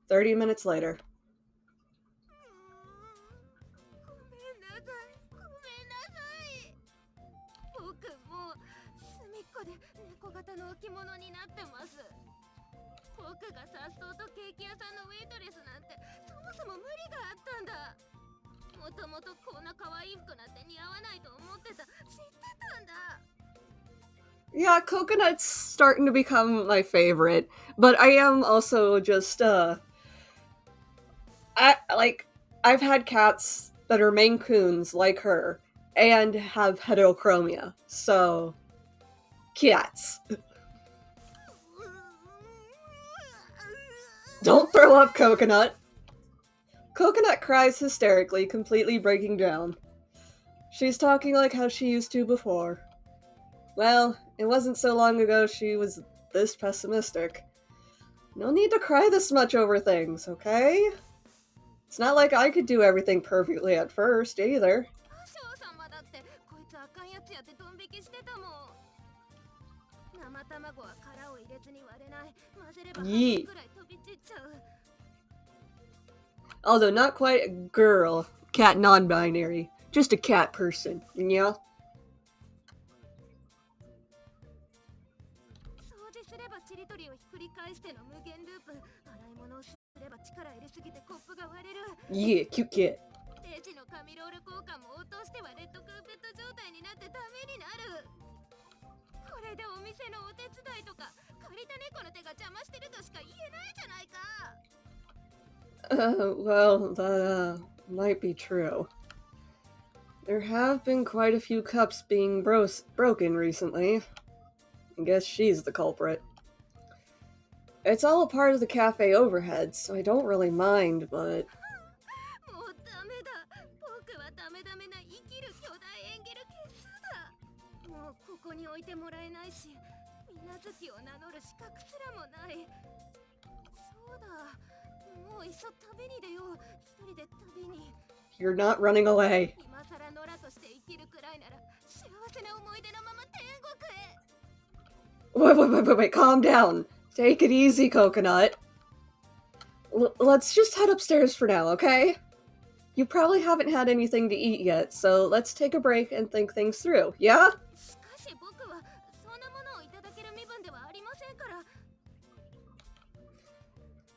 30 minutes later. Yeah, Coconut's starting to become my favorite, but I am also just, I've had cats that are Maine Coons like her, and have heterochromia, so, cats. Don't throw up, Coconut! Coconut cries hysterically, completely breaking down. She's talking like how she used to before. Well, it wasn't so long ago she was this pessimistic. No need to cry this much over things, okay? It's not like I could do everything perfectly at first, either. 少様だってこいつあかんやつやってドン引きしてたもん。生卵は殻を入れずに割れない。混ぜれば半分くらい飛び散っちゃう。Although not quite a girl, cat non-binary, just a cat person, yeah? 掃除すればちりとりをひっくり返しての無限ループ。洗い物をすれば力入れすぎてコップが割れる。 Yeah, cute cat. レジの紙ロール交換も落としてはレッドカーペット状態になってダメになる。これでお店のお手伝いとか借りた猫の手が邪魔してるとしか言えないじゃないか。Well, that, might be true. There have been quite a few cups being broken recently. I guess she's the culprit. It's all a part of the cafe overhead, so I don't really mind, but... もうダメだ。僕はダメダメな生きる巨大エンゲル係数だ。もうここに置いてもらえないし、水無月を名乗る資格すらもない。そうだ。もういっそ旅に出よう。一人で旅に。 You're not running away. 今さら野良として生きるくらいなら幸せな思い出のまま天国へ。 Wait, calm down. Take it easy, Coconut. Let's just head upstairs for now, okay? You probably haven't had anything to eat yet, so let's take a break and think things through, yeah? しかし僕はそんなものをいただける身分ではありませんから。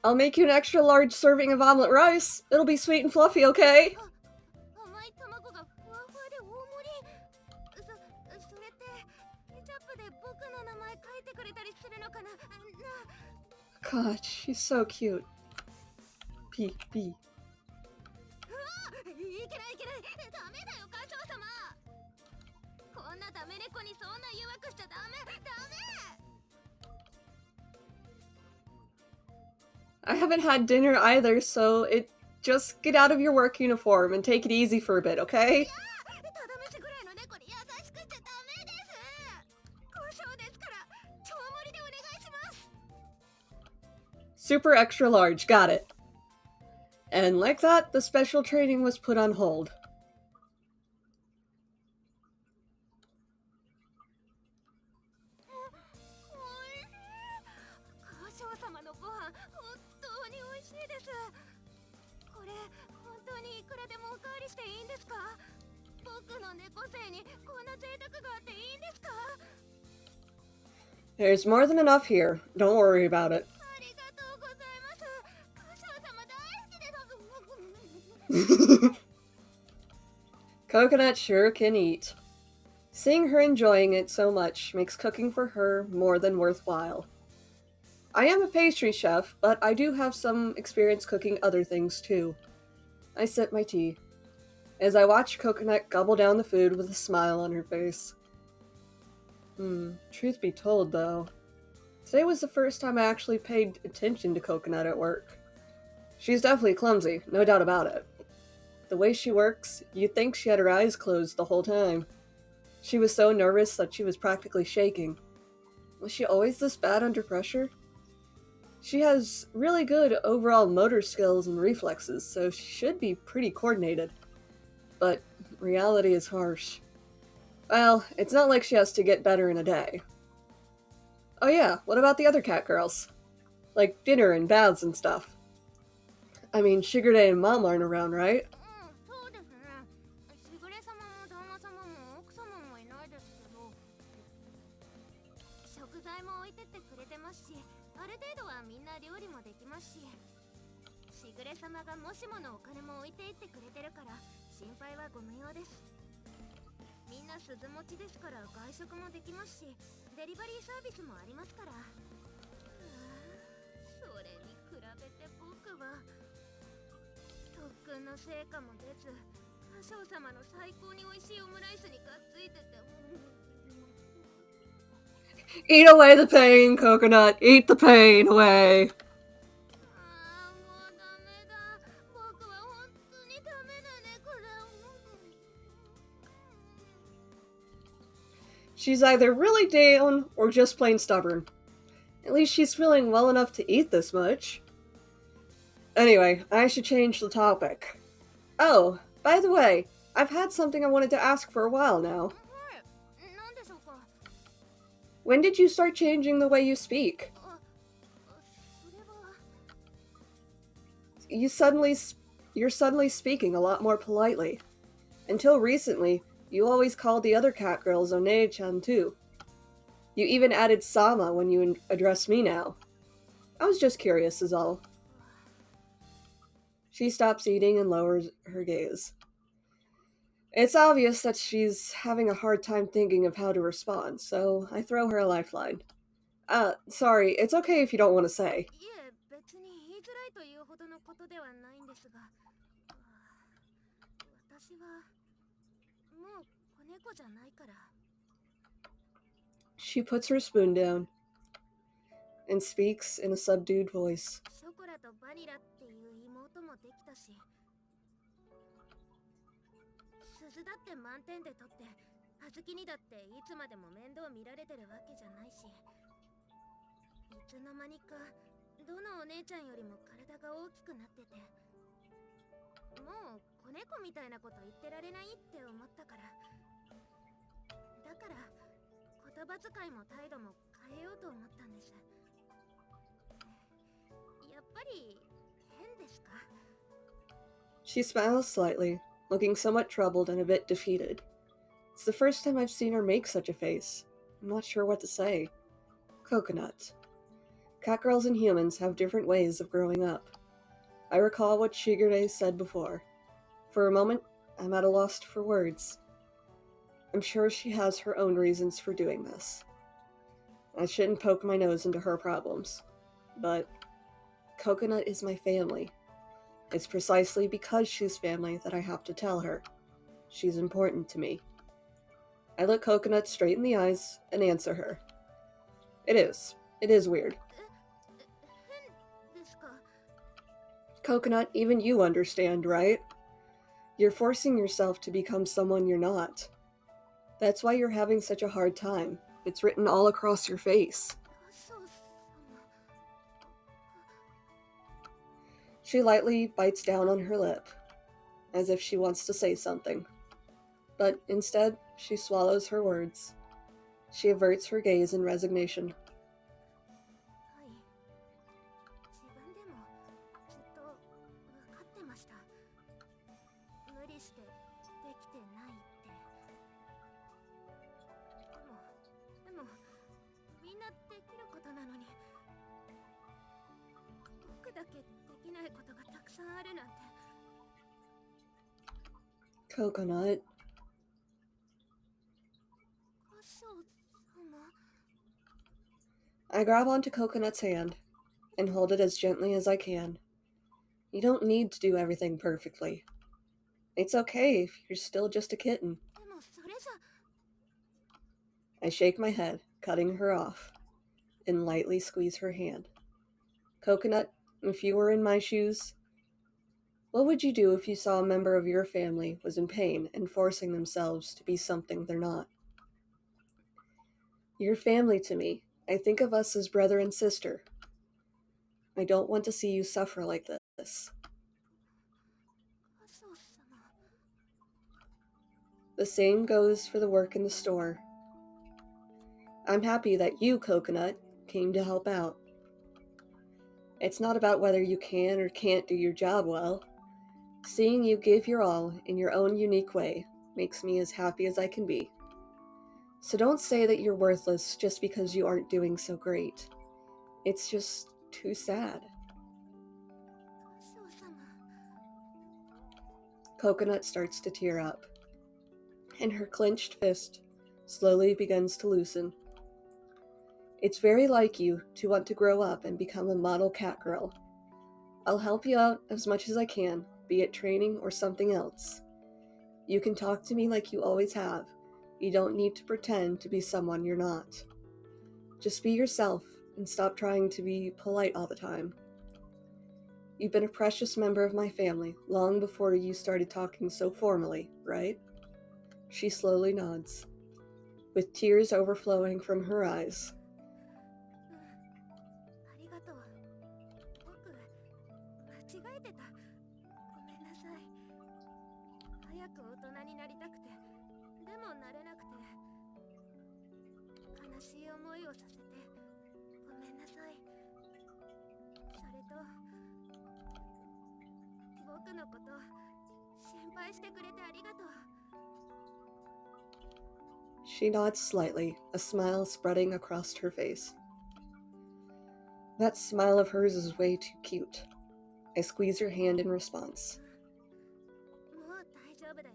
I'll make you an extra large serving of omelet rice. It'll be sweet and fluffy, okay? 甘い卵がふわふわで大盛り。それってケチャップで僕の名前書いてくれたりするのかな。 God, she's so cute. P. いけないいけない。ダメだよ艦長様。こんなダメ猫にそんな誘惑しちゃダメダメ。 I haven't had dinner either, so just get out of your work uniform and take it easy for a bit, okay? ただ飯ぐらいの猫に優しくしちゃダメです。交渉ですから超盛りでお願いします。 Super extra large, got it. And like that, the special training was put on hold. 交渉様のご飯本当に美味しいです。これ本当にいくらでもおかわりしていいんですか？僕の猫背にこんな贅沢があっていいんですか？ There's more than enough here. Don't worry about it. ありがとうございます。交渉様大好きです。 Coconut sure can eat. Seeing her enjoying it so much makes cooking for her more than worthwhile. I am a pastry chef, but I do have some experience cooking other things too. I sip my tea, as I watch Coconut gobble down the food with a smile on her face. Truth be told though, today was the first time I actually paid attention to Coconut at work. She's definitely clumsy, no doubt about it. The way she works, you'd think she had her eyes closed the whole time. She was so nervous that she was practically shaking. Was she always this bad under pressure? She has really good overall motor skills and reflexes, so she should be pretty coordinated. But reality is harsh. Well, it's not like she has to get better in a day. Oh yeah, what about the other cat girls? Like dinner and baths and stuff. I mean, Sugar Day and Mom aren't around, right? そうですね。しぐれ様も旦那様も奥様もいないですけど、食材も置いてってくれてますし、ある程度はみんな料理もできますし、しぐれ様がもしものお金も置いていってくれてるから心配はご無用です。みんな鈴持ちですから外食もできますし、デリバリーサービスもありますから。それに比べて僕は特訓の成果も出ず、歌唱様の最高に美味しいオムライスにがっついてて。 Eat away the pain, Coconut! Eat the pain away! ああ、もうダメだ。僕は本当にダメな猫だ。She's either really down or just plain stubborn. At least she's feeling well enough to eat this much. Anyway, I should change the topic. Oh, by the way, I've had something I wanted to ask for a while now. はい、何でしょうか。When did you start changing the way you speak? それは。You suddenly you're suddenly speaking a lot more politely. Until recently, you always called the other cat girls One-chan too. You even added Sama when you address me now. I was just curious is all. She stops eating and lowers her gaze. It's obvious that she's having a hard time thinking of how to respond, so I throw her a lifeline. Sorry, it's okay if you don't want to say. いえ、別に言いづらいというほどのことではないんですが、私はもう子猫じゃないから。She puts her spoon down and speaks in a subdued voice. ショコラとバニラっていう妹もできたし、鈴だって満点で取って、葉月にだっていつまでも面倒見られてるわけじゃないし、いつの間にかどのお姉ちゃんよりも体が大きくなってて、もう子猫みたいなこと言ってられないって思ったから、だから言葉遣いも態度も変えようと思ったんです。やっぱり変ですか？ She smiles slightly, looking somewhat troubled and a bit defeated. It's the first time I've seen her make such a face. I'm not sure what to say. Coconut. Catgirls and humans have different ways of growing up. I recall what Shigure said before. For a moment, I'm at a loss for words. I'm sure she has her own reasons for doing this. I shouldn't poke my nose into her problems. But Coconut is my family. It's precisely because she's family that I have to tell her. She's important to me. I look Coconut straight in the eyes and answer her. It is. It is weird. 変ですか？ Coconut, even you understand, right? You're forcing yourself to become someone you're not. That's why you're having such a hard time. It's written all across your face. そう様。She lightly bites down on her lip, as if she wants to say something. But instead, she swallows her words. She averts her gaze in resignation. はい。自分でもずっと分かってました。無理してできてないって。でもみんなできることなのに、僕だけできないことがたくさんあるなんて。Coconut. そう様。 I grab onto Coconut's hand and hold it as gently as I can. You don't need to do everything perfectly. It's okay if you're still just a kitten. でもそれじゃ。 I shake my head, cutting her off, and lightly squeeze her hand. Coconut, if you were in my shoes, what would you do if you saw a member of your family was in pain and forcing themselves to be something they're not? You're family to me. I think of us as brother and sister. I don't want to see you suffer like this. そう様。 The same goes for the work in the store. I'm happy that you, Coconut, came to help out. It's not about whether you can or can't do your job well. Seeing you give your all in your own unique way makes me as happy as I can be. So don't say that you're worthless just because you aren't doing so great. It's just too sad. そう様。 Coconut starts to tear up, and her clenched fist slowly begins to loosen. It's very like you to want to grow up and become a model cat girl. I'll help you out as much as I can, be it training or something else. You can talk to me like you always have. You don't need to pretend to be someone you're not. Just be yourself and stop trying to be polite all the time. You've been a precious member of my family long before you started talking so formally, right? She slowly nods. with tears overflowing from her eyes. ありがとう。僕、間違えてた。ごめんなさい。早く大人になりたくて、でもなれなくて。悲しい思いをさせて、ごめんなさい。それと、僕のこと心配してくれてありがとう。 She nods slightly, a smile spreading across her face. That smile of hers is way too cute. I squeeze her hand in response. もう大丈夫だよ。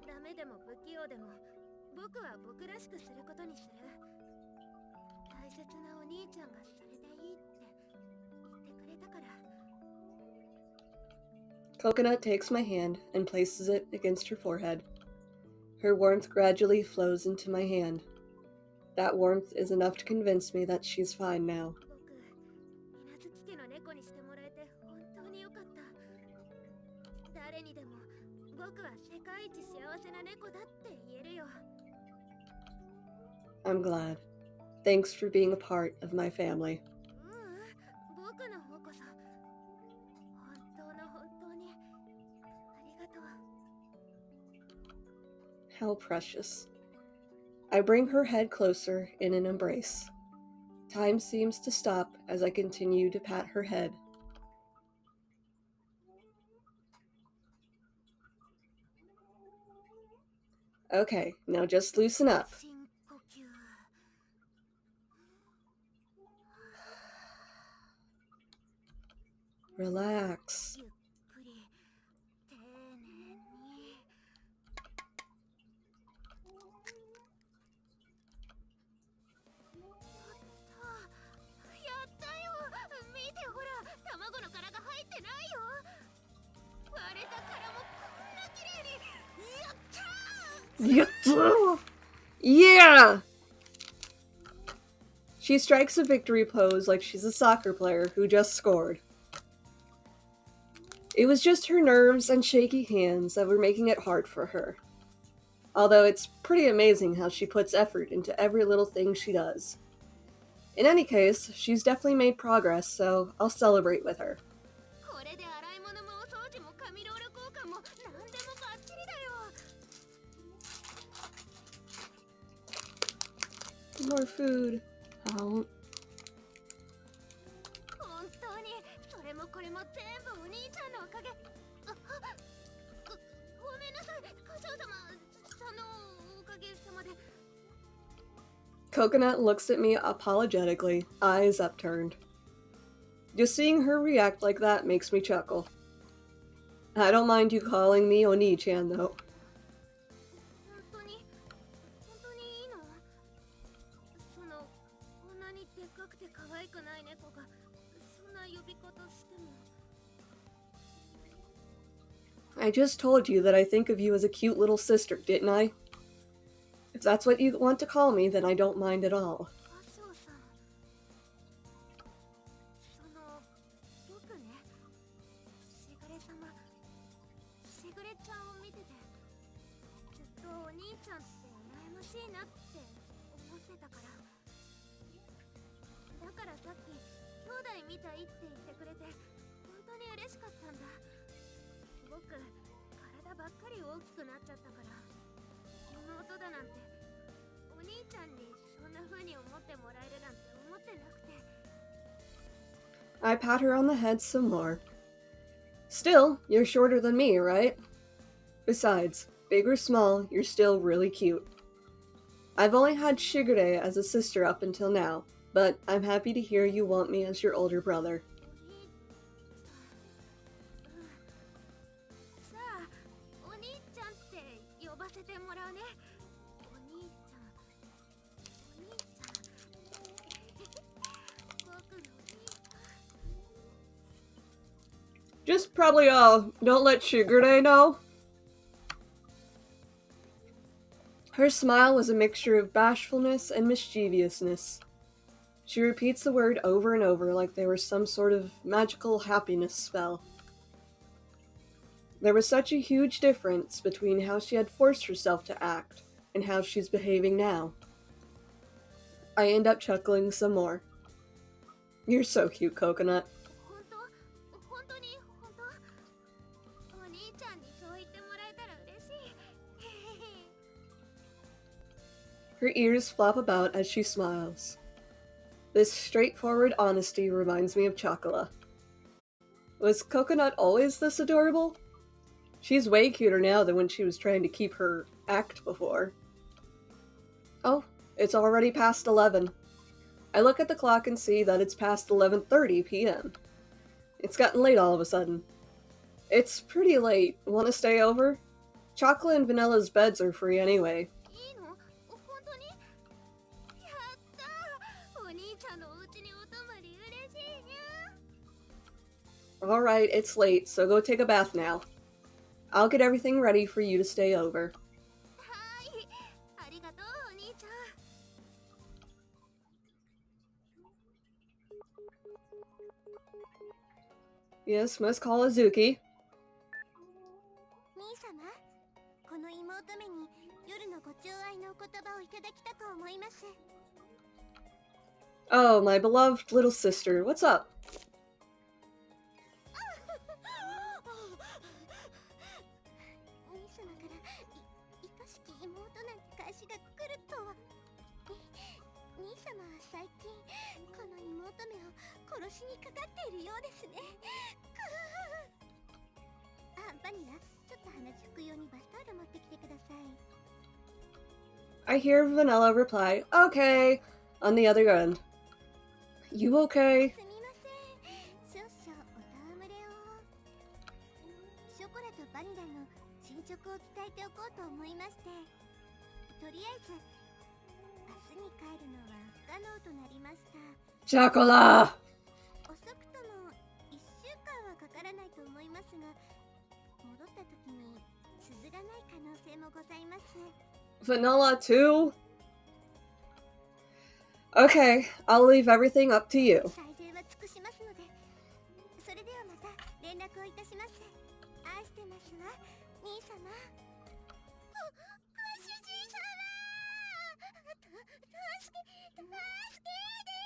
ダメでも不器用でも、僕は僕らしくすることにする。大切なお兄ちゃんがそれでいいって言ってくれたから。 Coconut takes my hand and places it against her forehead. Her warmth gradually flows into my hand. That warmth is enough to convince me that she's fine now. 僕、水月家の猫にしてもらえて本当によかった。誰にでも僕は世界一幸せな猫だって言えるよ。 I'm glad. Thanks for being a part of my family. 僕の方こそ本当の本当にありがとう。 How precious. I bring her head closer in an embrace. Time seems to stop as I continue to pat her head. Okay, now just loosen up. 深呼吸。 Relax. ゆっくり丁寧に。やったよ。見てほら、卵の殻が入ってないよ。割れた殻もこんな綺麗に。やったー。 Yeah! She strikes a victory pose like she's a soccer player who just scored. It was just her nerves and shaky hands that were making it hard for her. Although it's pretty amazing how she puts effort into every little thing she does. In any case, she's definitely made progress, so I'll celebrate with her. これで洗い物もお掃除も紙ロール交換も何でもバッチリだよ。 More food. Oh. 本当にそれもこれも全部お兄ちゃんのおかげ。ごめんなさい、歌唱様。そのおかげさまで。 Coconut looks at me apologetically, eyes upturned. Just seeing her react like that makes me chuckle. I don't mind you calling me Oni-chan, though. 本当にいいの？そのこんなにでっかくて可愛くない猫がそんな呼び方しても。 I just told you that I think of you as a cute little sister, didn't I? If that's what you want to call me, then I don't mind at all. 歌唱さん。その僕ね、しぐれ様、しぐれちゃんを見ててずっとお兄ちゃんって羨ましいなって思ってたから。だからさっき兄弟みたいって言ってくれて本当に嬉しかったんだ。僕、体ばっかり大きくなっちゃったから、妹だなんてお兄ちゃんにそんな風に思ってもらえるなんて思ってなくて。 I pat her on the head some more. Still, you're shorter than me, right? Besides, big or small, you're still really cute. I've only had Shigure as a sister up until now, but I'm happy to hear you want me as your older brother. さあ、お兄ちゃんって呼ばせてもらうね。お兄ちゃん、お兄ちゃん。僕のお兄ちゃん。 Just probably, don't let Shigure know. Her smile was a mixture of bashfulness and mischievousness. She repeats the word over and over like they were some sort of magical happiness spell. There was such a huge difference between how she had forced herself to act and how she's behaving now. I end up chuckling some more. You're so cute, Coconut. 本当本当に本当お兄ちゃんにそう言ってもらえたら嬉しい Her ears flop about as she smiles. This straightforward honesty reminds me of Chocola. Was Coconut always this adorable? She's way cuter now than when she was trying to keep her act before. Oh, it's already past 11. I look at the clock and see that it's past 11:30 p.m. It's gotten late all of a sudden. It's pretty late. Want to stay over? Chocolate and Vanilla's beds are free anyway. いいの本当にやったお兄ちゃんのお家にお泊まり嬉しいにゃ Alright, it's late, so go take a bath now. I'll get everything ready for you to stay over. はいありがとうお兄ちゃん Yes, Miss Kawazuki. 兄様この妹めに夜のご寵愛のお言葉をいただきたく思います Oh, my beloved little sister, what's up? 兄様から愛しき妹なんて返しが来るとは兄様は最近この妹めを殺しにかかっているようですねあバニラちょっと鼻つくようにバスタオル持ってきてください I hear Vanilla reply, okay, on the other end. You okay? すみません少々お戯れをショコラとバニラの進捗を伝えておこうと思いましてとりあえず明日に帰るのは不可能となりました Chocola! 遅くとも1週間はかからないと思いますが戻った時に鈴がない可能性もございます Vanilla too? Okay, I'll leave everything up to you. 最善は尽くしますのでそれではまた連絡をいたします愛してますわ兄様主人様助けて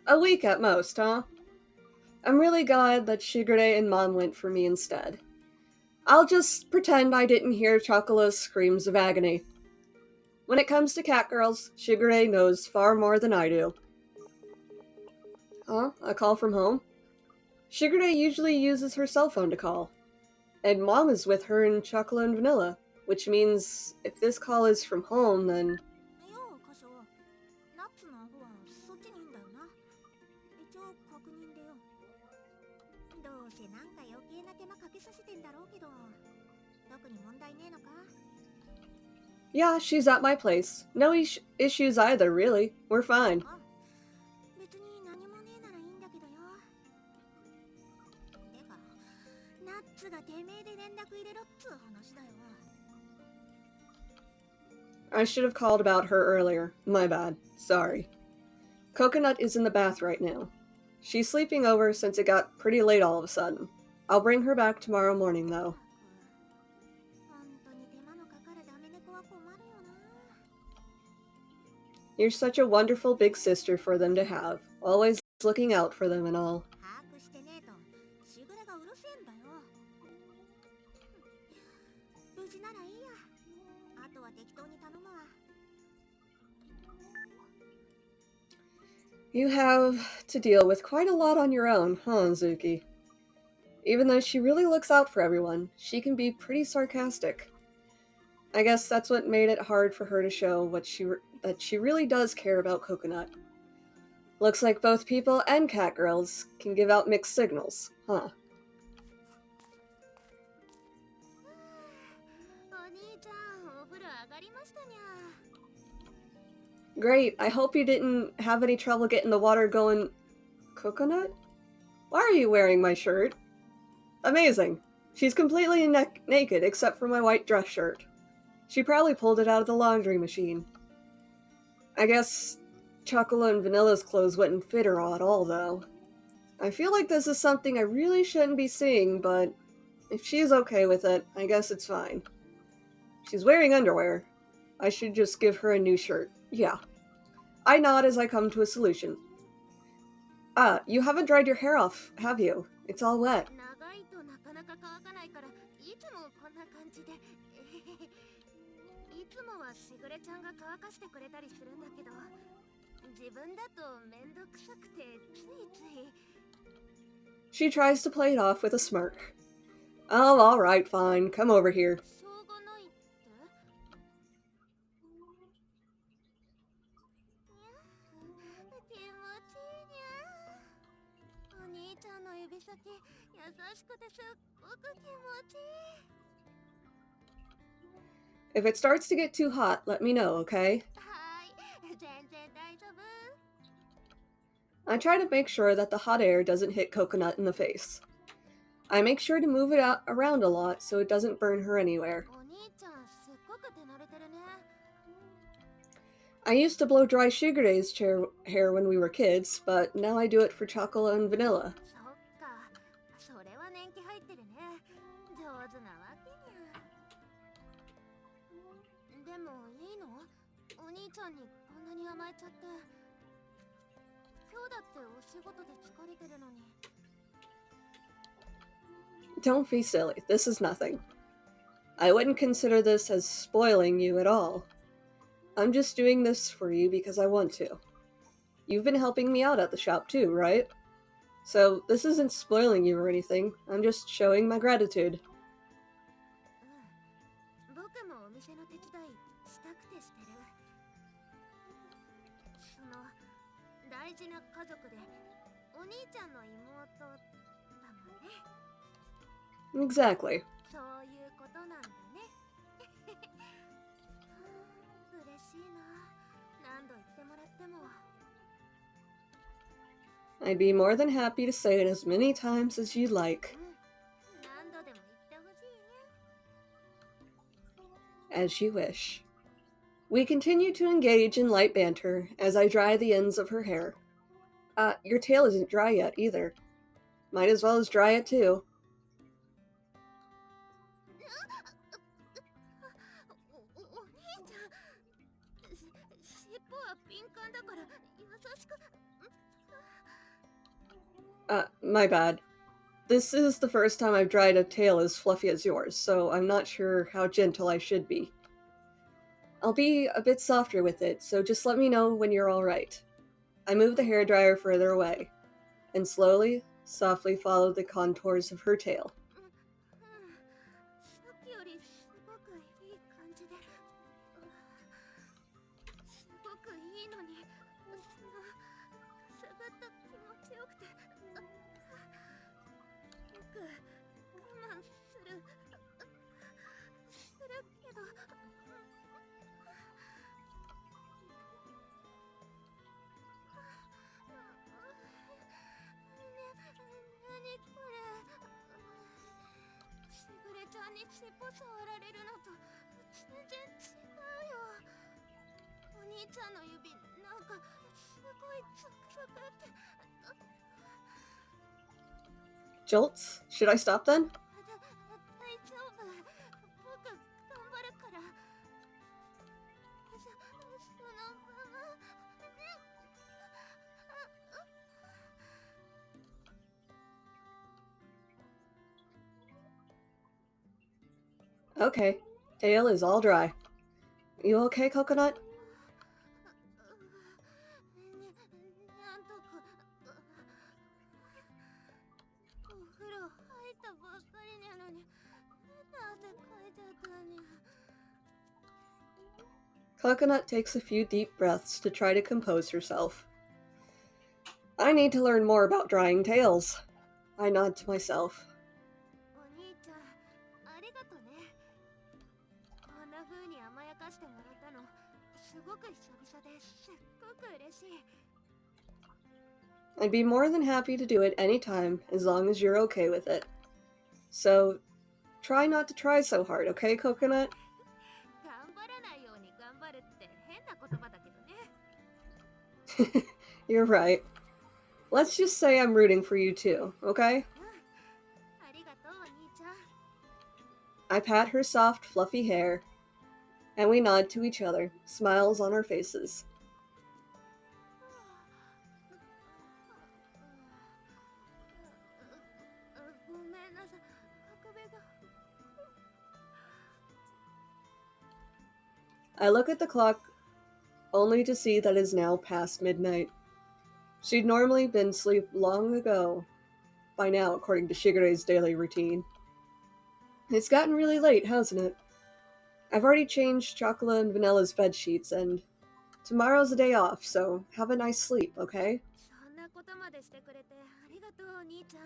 A week at most, huh? I'm really glad that Shigure and Mom went for me instead. I'll just pretend I didn't hear Chocola's screams of agony. When it comes to cat girls, Shigure knows far more than I do. Huh? A call from home? Shigure usually uses her cell phone to call. And Mom is with her in Chocolate and Vanilla, which means if this call is from home, then... よう、箇所ナッツのアホはそっちにいんだよな一応確認でよどうせなんか余計な手間かけさせてんだろうけど特に問題ねえのか Yeah, she's at my place. No issues either, really. We're fine. あ別に何もねえならいいんだけどよてかナッツがてめえで連絡入れろっつう話だよ I should have called about her earlier. My bad. Sorry. Coconut is in the bath right now. She's sleeping over since it got pretty late all of a sudden. I'll bring her back tomorrow morning, though. 本当に手間のかかるダメ猫は困るよな You're such a wonderful big sister for them to have, always looking out for them and all. 把握してねえとしぐれがうるせえんだよ無事ならいいやあとは適当に頼むわ You have to deal with quite a lot on your own, huh, Zuki? Even though she really looks out for everyone, she can be pretty sarcastic. I guess that's what made it hard for her to show that she really does care about Coconut. Looks like both people and cat girls can give out mixed signals, huh? お兄ちゃんお風呂上がりましたにゃ Great, I hope you didn't have any trouble getting the water going... Coconut? Why are you wearing my shirt? Amazing. She's completely naked except for my white dress shirt. She probably pulled it out of the laundry machine. I guess Chocolate and Vanilla's clothes wouldn't fit her at all, though. I feel like this is something I really shouldn't be seeing, but if she's okay with it, I guess it's fine. She's wearing underwear. I should just give her a new shirt. Yeah. I nod as I come to a solution. Ah, you haven't dried your hair off, have you? It's all wet. 長いとなかなか乾かないからいつもこんな感じでいつもはしぐれちゃんが乾かしてくれたりするんだけど自分だとめんどくさくてついつい She tries to play it off with a smirk. Oh, alright, fine. Come over here. しょうがないって気持ちいいにゃお兄ちゃんの指先優しくてすっごく気持ちいい If it starts to get too hot, let me know, okay? はい全然大丈夫 I try to make sure that the hot air doesn't hit Coconut in the face. I make sure to move it around a lot so it doesn't burn her anywhere. お兄ちゃんすっごく手慣れてるね I used to blow dry Shigure's hair when we were kids, but now I do it for chocolate and vanilla. そっかそれは年季入ってるね上手なわけにゃでもいいのお兄ちゃんにこんなに甘えちゃって今日だってお仕事で疲れてるのに Don't be silly, this is nothing. I wouldn't consider this as spoiling you at all. I'm just doing this for you because I want to. You've been helping me out at the shop too, right? So this isn't spoiling you or anything, I'm just showing my gratitude. うん僕もお店の手伝いしたくてしてるその大事な家族でお兄ちゃんの妹だもんね Exactly. そういうことなんだね嬉しいな何度言ってもらっても I'd be more than happy to say it as many times as you'd like. 何度でも言ってほしいね As you wish. We continue to engage in light banter as I dry the ends of her hair. Your tail isn't dry yet either. Might as well as dry it too. お兄ちゃん尻尾は敏感だから優しく My bad. This is the first time I've dried a tail as fluffy as yours, so I'm not sure how gentle I should be. I'll be a bit softer with it, so just let me know when you're alright. I move the hairdryer further away, and slowly, softly follow the contours of her tail. さっきよりすごくいい感じですごくいいのに下がった気持ちよくて僕我慢するけど何これしぐれちゃんに尻尾触られるのと全然違うよお兄ちゃんの指なんかすごいツクツクって Jolts? Should I stop then? 大丈夫僕頑張るからそのままね Okay, tail is all dry. You okay, Coconut? なんとかお風呂入ったばっかりなのに汗かいちゃったにゃ Coconut takes a few deep breaths to try to compose herself. I need to learn more about drying tails. I nod to myself. お兄ちゃんありがとねこんな風に甘やかしてもらったのすごく久々ですっごく嬉しい I'd be more than happy to do it anytime as long as you're okay with it. So, try not to try so hard, okay, Coconut? 頑張らないように頑張るって変な言葉だけどね You're right. Let's just say I'm rooting for you too, okay? ありがとうお兄ちゃん。 I pat her soft, fluffy hair, and we nod to each other, smiles on our faces. ごめんなさい。運べが。 I look at the clock, only to see that it is now past midnight. She'd normally been asleep long ago, by now, according to Shigeru's daily routine. It's gotten really late, hasn't it? I've already changed Chocolate and Vanilla's bed sheets, and tomorrow's a day off, so have a nice sleep, okay? そんなことまでしてくれてありがとうお兄ちゃん。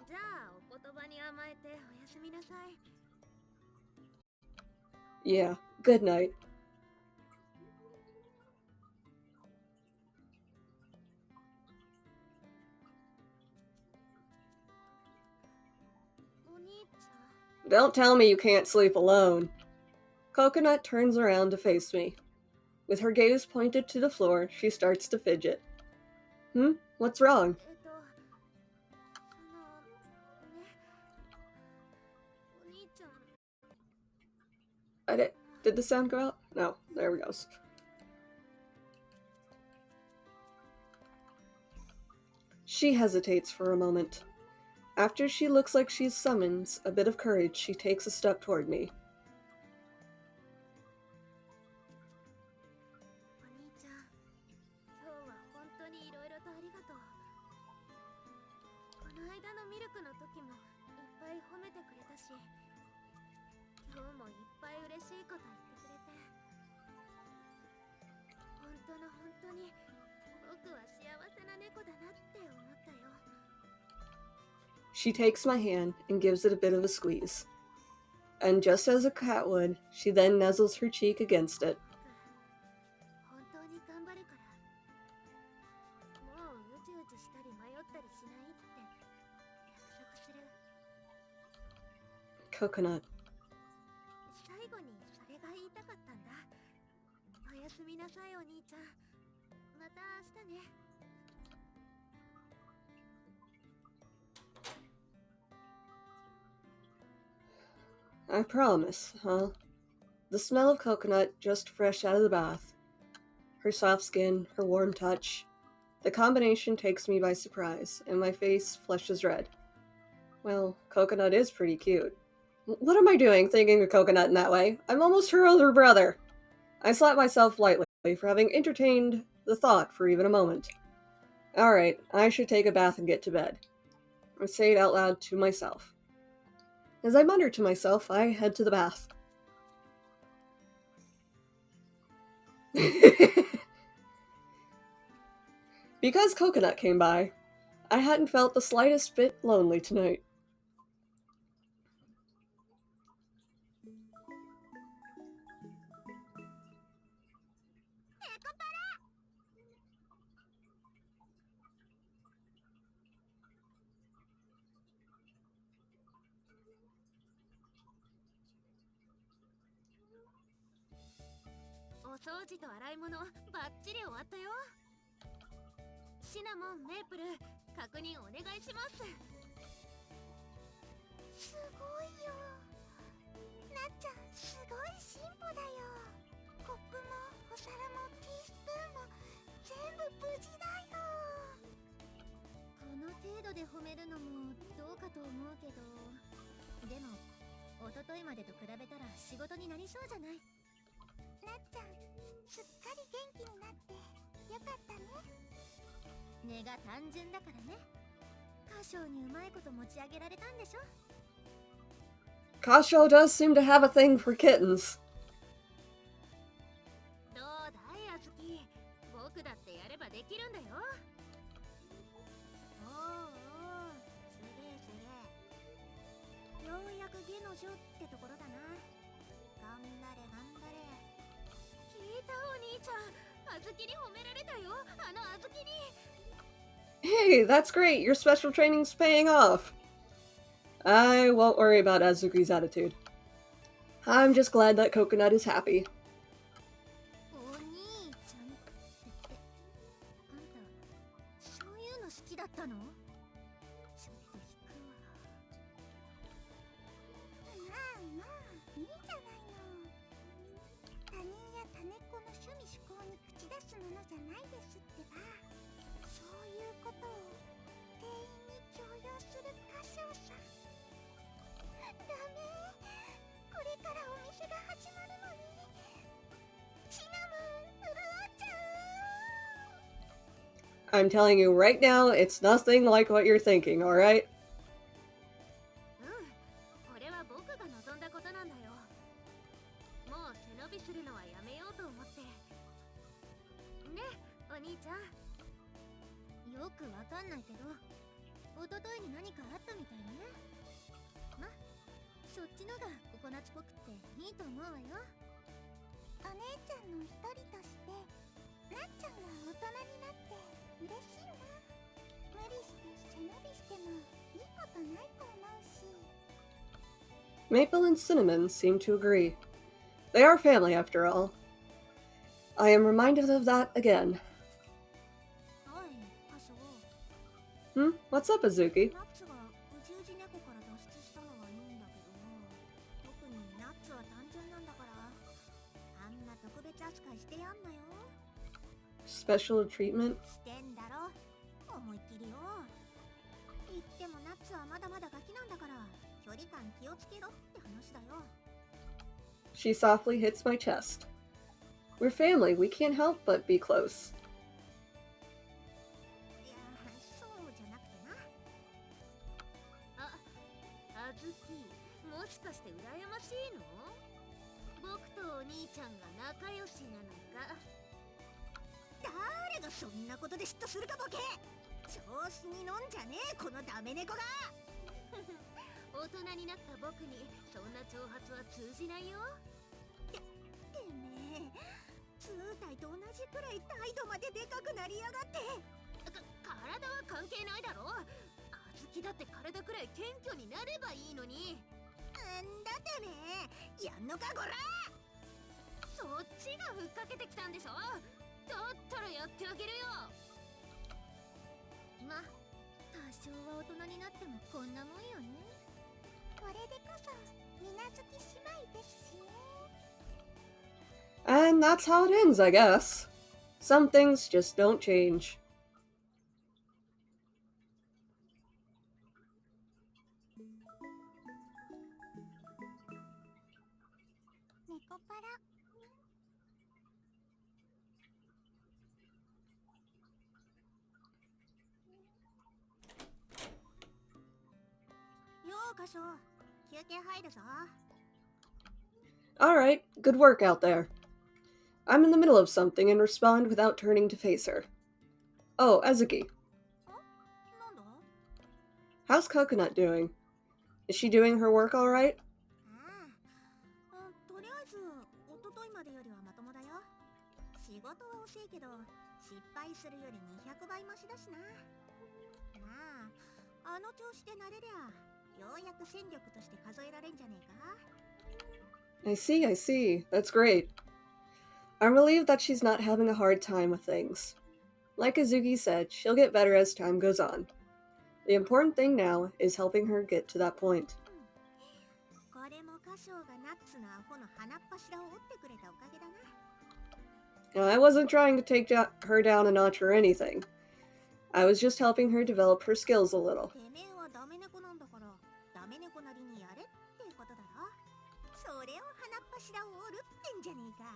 じゃあお言葉に甘えておやすみなさい。 Yeah, good night. お兄ちゃん。 Don't tell me you can't sleep alone. Coconut turns around to face me. With her gaze pointed to the floor, she starts to fidget. What's wrong? お兄ちゃん。 Did the sound go out? No, there it goes. She hesitates for a moment. After she looks like she summons a bit of courage, she takes a step toward me. お兄ちゃん、今日は本当にいろいろとありがとう。この間のミルクの時もいっぱい褒めてくれたし、今日もいっぱい嬉しいこと言ってくれて、本当に僕は幸せな猫だなって思ったよ。 She takes my hand and gives it a bit of a squeeze. And just as a cat would, she then nuzzles her cheek against it. 本当に頑張るから、もううじうじしたり迷ったりしないって約束する。 Coconut. 最後にそれが言いたかったんだ。おやすみなさいお兄ちゃん。また明日ね。 I promise, huh? The smell of coconut just fresh out of the bath. Her soft skin, her warm touch. The combination takes me by surprise, and my face flushes red. Well, Coconut is pretty cute. What am I doing thinking of Coconut in that way? I'm almost her older brother. I slap myself lightly for having entertained the thought for even a moment. Alright, I should take a bath and get to bed. I say it out loud to myself. As I mutter to myself, I head to the bath. Because Coconut came by, I hadn't felt the slightest bit lonely tonight. Nekopara! お掃除と洗い物バッチリ終わったよ。シナモン、メープル、確認お願いします。すごいよ。なっちゃん、すごい進歩だよ。コップもお皿もティースプーンも全部無事だよ。この程度で褒めるのもどうかと思うけど、でも一昨日までと比べたら仕事になりそうじゃない。なっちゃん、すっかり元気になってよかったね。根が単純だからね。歌唱にうまいこと持ち上げられたんでしょ。 Kasho does seem to have a thing for kittens. どうだいあずき、僕だってやればできるんだよ。おうおう、すげえすげえ。ようやく下の女ってところだな。頑張れ頑張れ。聞いたお兄ちゃん、あずきに褒められたよ。あのあずきに。 Hey, that's great. Your special training's paying off. I won't worry about Azuki's attitude. I'm just glad that Coconut is happy. お兄ちゃんって、あんたそういう I'm telling you right now, it's nothing like what you're thinking, alright? うん、これは僕が望んだことなんだよ。もう背伸びするのはやめようと思って。ね、お兄ちゃん。よくわかんないけど、一昨日に何かあったみたいだね。ま、そっちのがココナツっぽくっていいと思うわよ。お姉ちゃんの一人として、なっちゃんが大人になって嬉しいな。無理して背伸びしてもいいことないと思うし。 Maple and Cinnamon seem to agree. They are family, after all. I am reminded of that again. はい、歌唱。What's up, Azuki? ナッツがうじうじ猫から脱出したのはいいんだけどな。特にナッツは単純なんだから、あんな特別扱いしてやんなよ。 Special treatment? してんだろ、思いっきりよ。言ってもナッツはまだまだガキなんだから、距離感気をつけろって話だよ。 She softly hits my chest. We're family, we can't help but be close. いや、そうじゃなくてな。あ、あずき、もしかして羨ましいの？僕とお兄ちゃんが仲良しなのか。誰がそんなことで嫉妬するかボケ。調子に乗んじゃねえ、このダメ猫が。大人になった僕にそんな挑発は通じないよ。てめえ、通体と同じくらい態度まででかくなりやがって。体は関係ないだろ。あずきだって体くらい謙虚になればいいのに。んだてめえ、やんのかこら。そっちがふっかけてきたんでしょ。だったらやってあげるよ。ま、多少は大人になってもこんなもんよね。これでこそ水無月姉妹ですしね。 And that's how it ends, I guess. Some things just don't change. ネコパラ。ようかしょ、休憩入るぞ。 Alright, good work out there. I'm in the middle of something and respond without turning to face her. Oh, Azuki. なんだ？ How's Coconut doing? Is she doing her work alright? とりあえず一昨日までよりはまともだよ。仕事は惜しいけど失敗するより200倍マシだしな。まあ、あの調子で慣れりゃようやく戦力として数えられんじゃねえか。 I see. That's great. I'm relieved that she's not having a hard time with things. Like Azuki said, she'll get better as time goes on. The important thing now is helping her get to that point. これも歌唱がナッツのアホの鼻っ柱を折ってくれたおかげだな。 Now, I wasn't trying to take her down a notch or anything. I was just helping her develop her skills a little. てめえはダメ猫なんだからダメ猫なりにやれってことだろ。それを鼻っ柱を折るってんじゃねえか。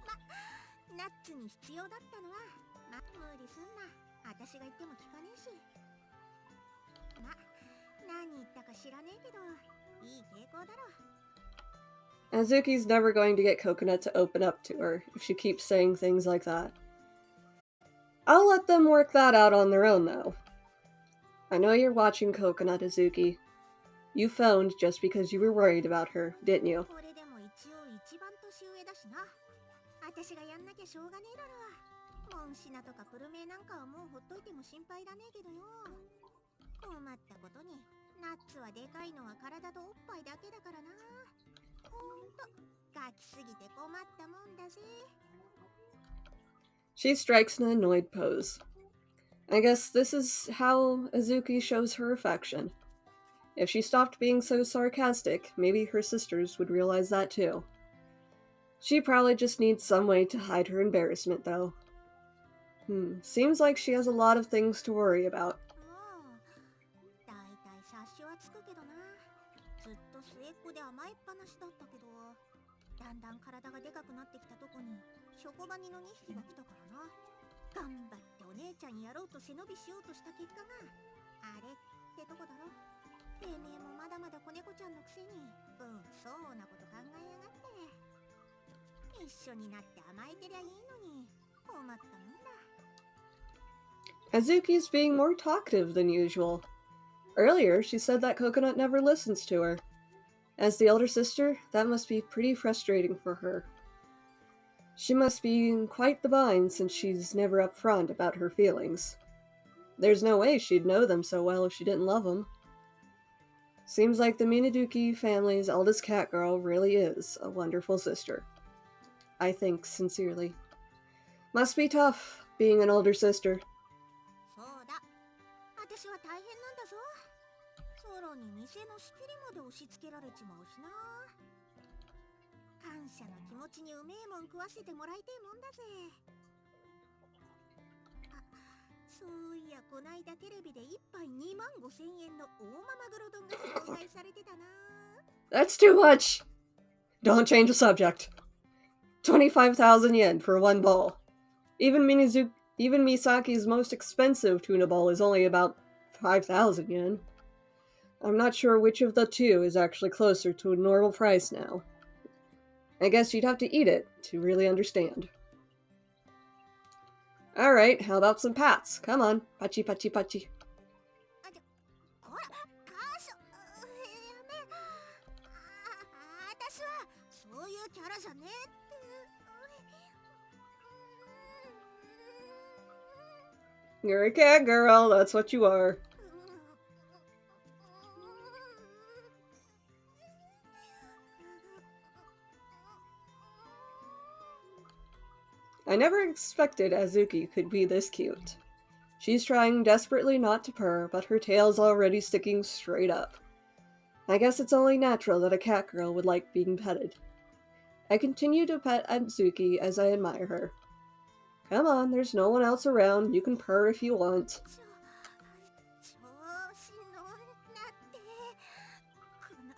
ま、ナッツに必要だったのは、ま、無理すんな。私が言っても聞かねえし。ま、何言ったか知らねえけど、いい傾向だろ。 Azuki's never going to get Coconut to open up to her if she keeps saying things like that. I'll let them work that out on their own, though. I know you're watching Coconut, Azuki. You phoned just because you were worried about her, didn't you? これでも一応一番年上だしな。私がやんなきゃしょうがねえだろ。モンシナとかプルメイなんかはもうほっといても心配だねえけどよ。困ったことにナッツはでかいのは体とおっぱいだけだからな。ほんとガキすぎて困ったもんだぜ。 She strikes an annoyed pose. I guess this is how Azuki shows her affection. If she stopped being so sarcastic, maybe her sisters would realize that too. She probably just needs some way to hide her embarrassment, though. Seems like she has a lot of things to worry about. だいたい察しはつくけどな。ずっと末っ子で甘えっぱなしだったけど、だんだん体がでかくなってきたとこに職場にの2匹が来たからな。頑張ってお姉ちゃんにやろうと背伸びしようとした結果があれってとこだろ。てめえもまだまだ子猫ちゃんのくせにそうなこと考えやがって。一緒になって甘えてりゃいいのに困ったもんだ。Azuki's being more talkative than usual. Earlier, she said that Coconut never listens to her. As the elder sister, that must be pretty frustrating for her. She must be in quite the bind since she's never upfront about her feelings. There's no way she'd know them so well if she didn't love them. Seems like the Minaduki family's eldest cat girl really is a wonderful sister. I think sincerely. Must be tough, being an older sister. そうだ、私は大変なんだぞ。ソロに店の仕切りまで押し付けられちまうしな。感謝の気持ちにうめえもん食わせてもらいてえもんだぜ。あ、そういやこないだテレビで1杯25,000円の大間マグロ丼が紹介されてたな。That's too much! Don't change the subject. 25,000 yen for one bowl. Even Misaki's most expensive tuna bowl is only about 5,000 yen. I'm not sure which of the two is actually closer to a normal price now. I guess you'd have to eat it to really understand. Alright, how about some pats? Come on, pachi pachi pachi. ほら、カーショやめ。私はそういうキャラじゃねえって。You're a cat girl, that's what you are. I never expected Azuki could be this cute. She's trying desperately not to purr, but her tail's already sticking straight up. I guess it's only natural that a cat girl would like being petted. I continue to pet Azuki as I admire her. Come on, there's no one else around. You can purr if you want. 調子乗んなって。この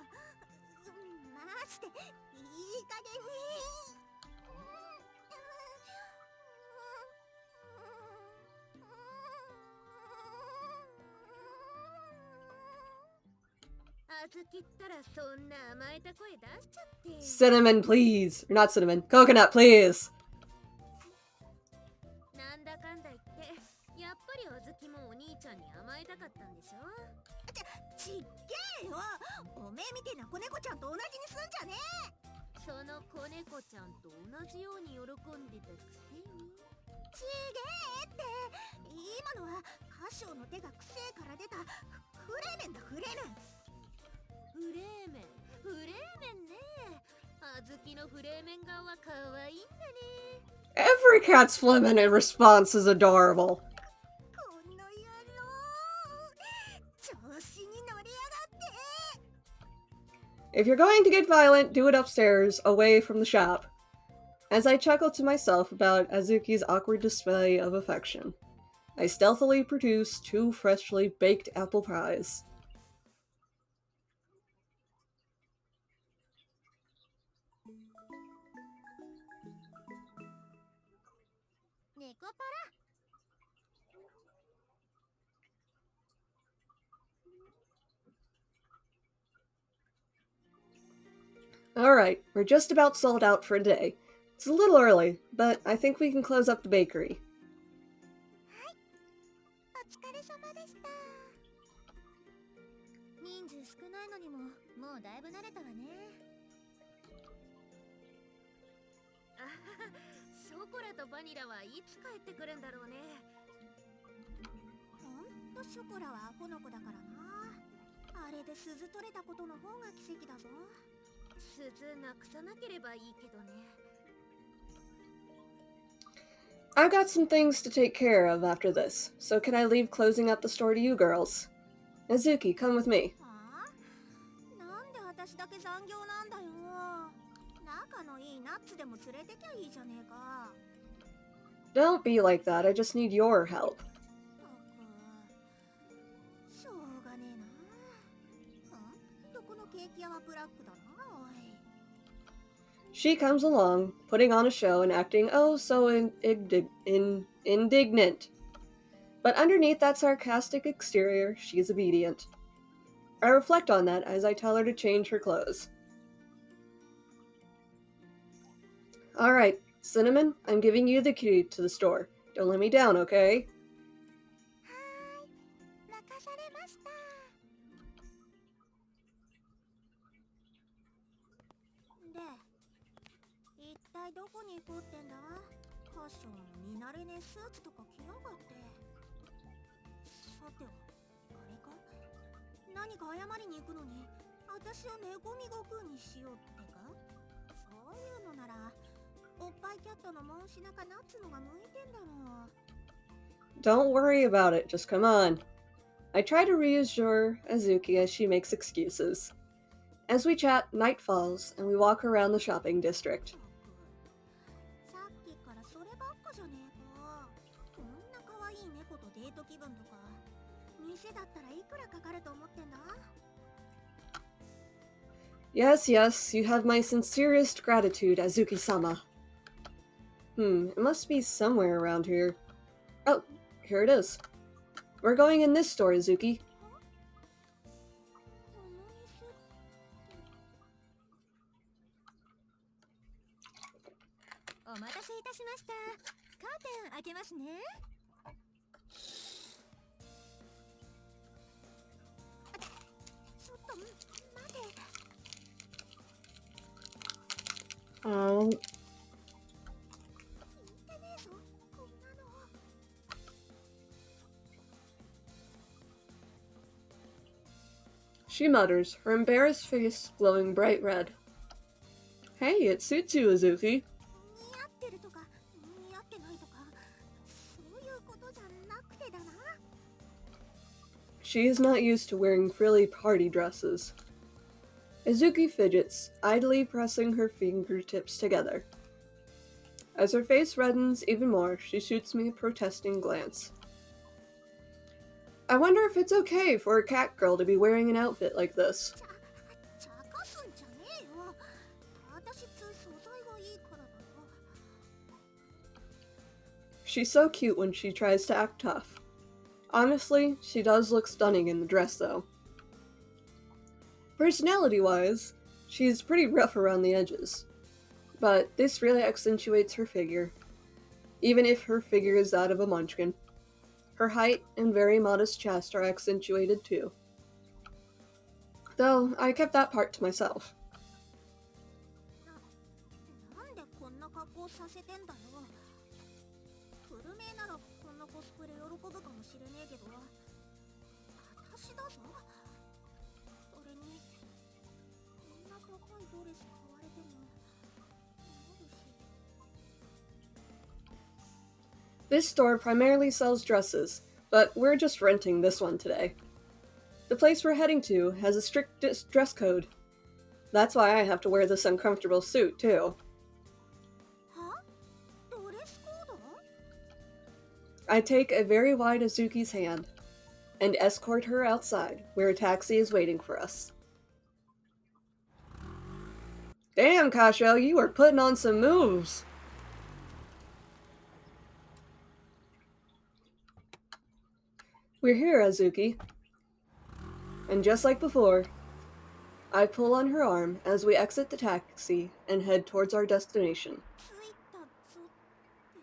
マジでいい加減に。あずきったらそんな甘えた声出しちゃって。 Cinnamon, please. Or not cinnamon. Coconut, please. なんだかんだ言ってやっぱりあずきもお兄ちゃんに甘えたかったんでしょ。ちっげえよ。おめえみてえな子猫ちゃんと同じにすんじゃねえ。その子猫ちゃんと同じように喜んでたくせに。ちげえって。今のは歌唱の手がくせえから出たフレーメンだ。フレーメンね。あずきのフレーメン顔はかわいいんだね。 Every cat's fliminant response is adorable. この野郎、調子に乗りやがって。 If you're going to get violent, do it upstairs, away from the shop. As I chuckle to myself about Azuki's awkward display of affection, I stealthily produce 2 freshly baked apple pies. ネコパラ。 Alright, we're just about sold out for a day. It's a little early, but I think we can close up the bakery. お疲れ様でした。人数少ないのにももうだいぶ慣れたわね。あはは、ショコラとバニラはいつ帰ってくるんだろうね。ほんとショコラはアホの子だからな。あれで鈴取れたことの方が奇跡だぞ。鈴なくさなければいいけどね。 I've got some things to take care of after this, so can I leave closing up the store to you girls? Azuki, come with me. はあ、なんで私だけ残業なんだよ。仲のいいナッツでも連れてきゃいいじゃねえか。 Don't be like that, I just need your help. しょうがねえな。どこのケーキ屋はブラックだな、おい。 She comes along, putting on a show and acting oh so indignant. But underneath that sarcastic exterior, she's obedient. I reflect on that as I tell her to change her clothes. Alright, Cinnamon, I'm giving you the key to the store. Don't let me down, okay? はーい、任されました。で、一体どこに行こうってんだ？ファッション見慣れねえスーツとか着やがって。さては、あれか？何か謝りに行くのに、私を寝込み悟空にしようってか？そういうのなら、おっぱいキャットのモンシナかナッツのが向いてんだろう。Don't worry about it, just come on. I try to reassure Azuki as she makes excuses. As we chat, night falls, and we walk around the shopping district. さっきからそればっかじゃねえか。こんな可愛い猫とデート気分とか、店だったらいくらかかると思ってんだ？ Yes, yes, you have my sincerest gratitude, Azuki-sama. It must be somewhere around here. Oh, here it is. We're going in this store, Azuki. この店って。お待たせいたしました。カーテン開けますね。ちょっと待て。Oh, 聞いてねえぞ、こんなの。she mutters, her embarrassed face glowing bright red. Hey, it suits you, Azuki. 似合ってるとか似合ってないとか、そういうことじゃなくてだな。She is not used to wearing frilly party dresses. Azuki fidgets, idly pressing her fingertips together. As her face reddens even more, she shoots me a protesting glance. I wonder if it's okay for a cat girl to be wearing an outfit like this. 茶化すんじゃねえよ。私素材がいいからだろ。She's so cute when she tries to act tough. Honestly, she does look stunning in the dress, though. Personality-wise, she's pretty rough around the edges. But this really accentuates her figure, even if her figure is that of a munchkin. Her height and very modest chest are accentuated too. Though, I kept that part to myself. なんでこんな格好させてんだよ。古めならこんなコスプレ喜ぶかもしれねえけど、私だぞ。それにこんな高いドレス買われても困るし。This store primarily sells dresses, but we're just renting this one today. The place we're heading to has a strict dress code. That's why I have to wear this uncomfortable suit, too. は？ドレスコード？ I take a very wide Azuki's hand and escort her outside, where a taxi is waiting for us. Damn, Kasho, you are putting on some moves! We're here, Azuki. And just like before, I pull on her arm as we exit the taxi and head towards our destination. ついたぞって。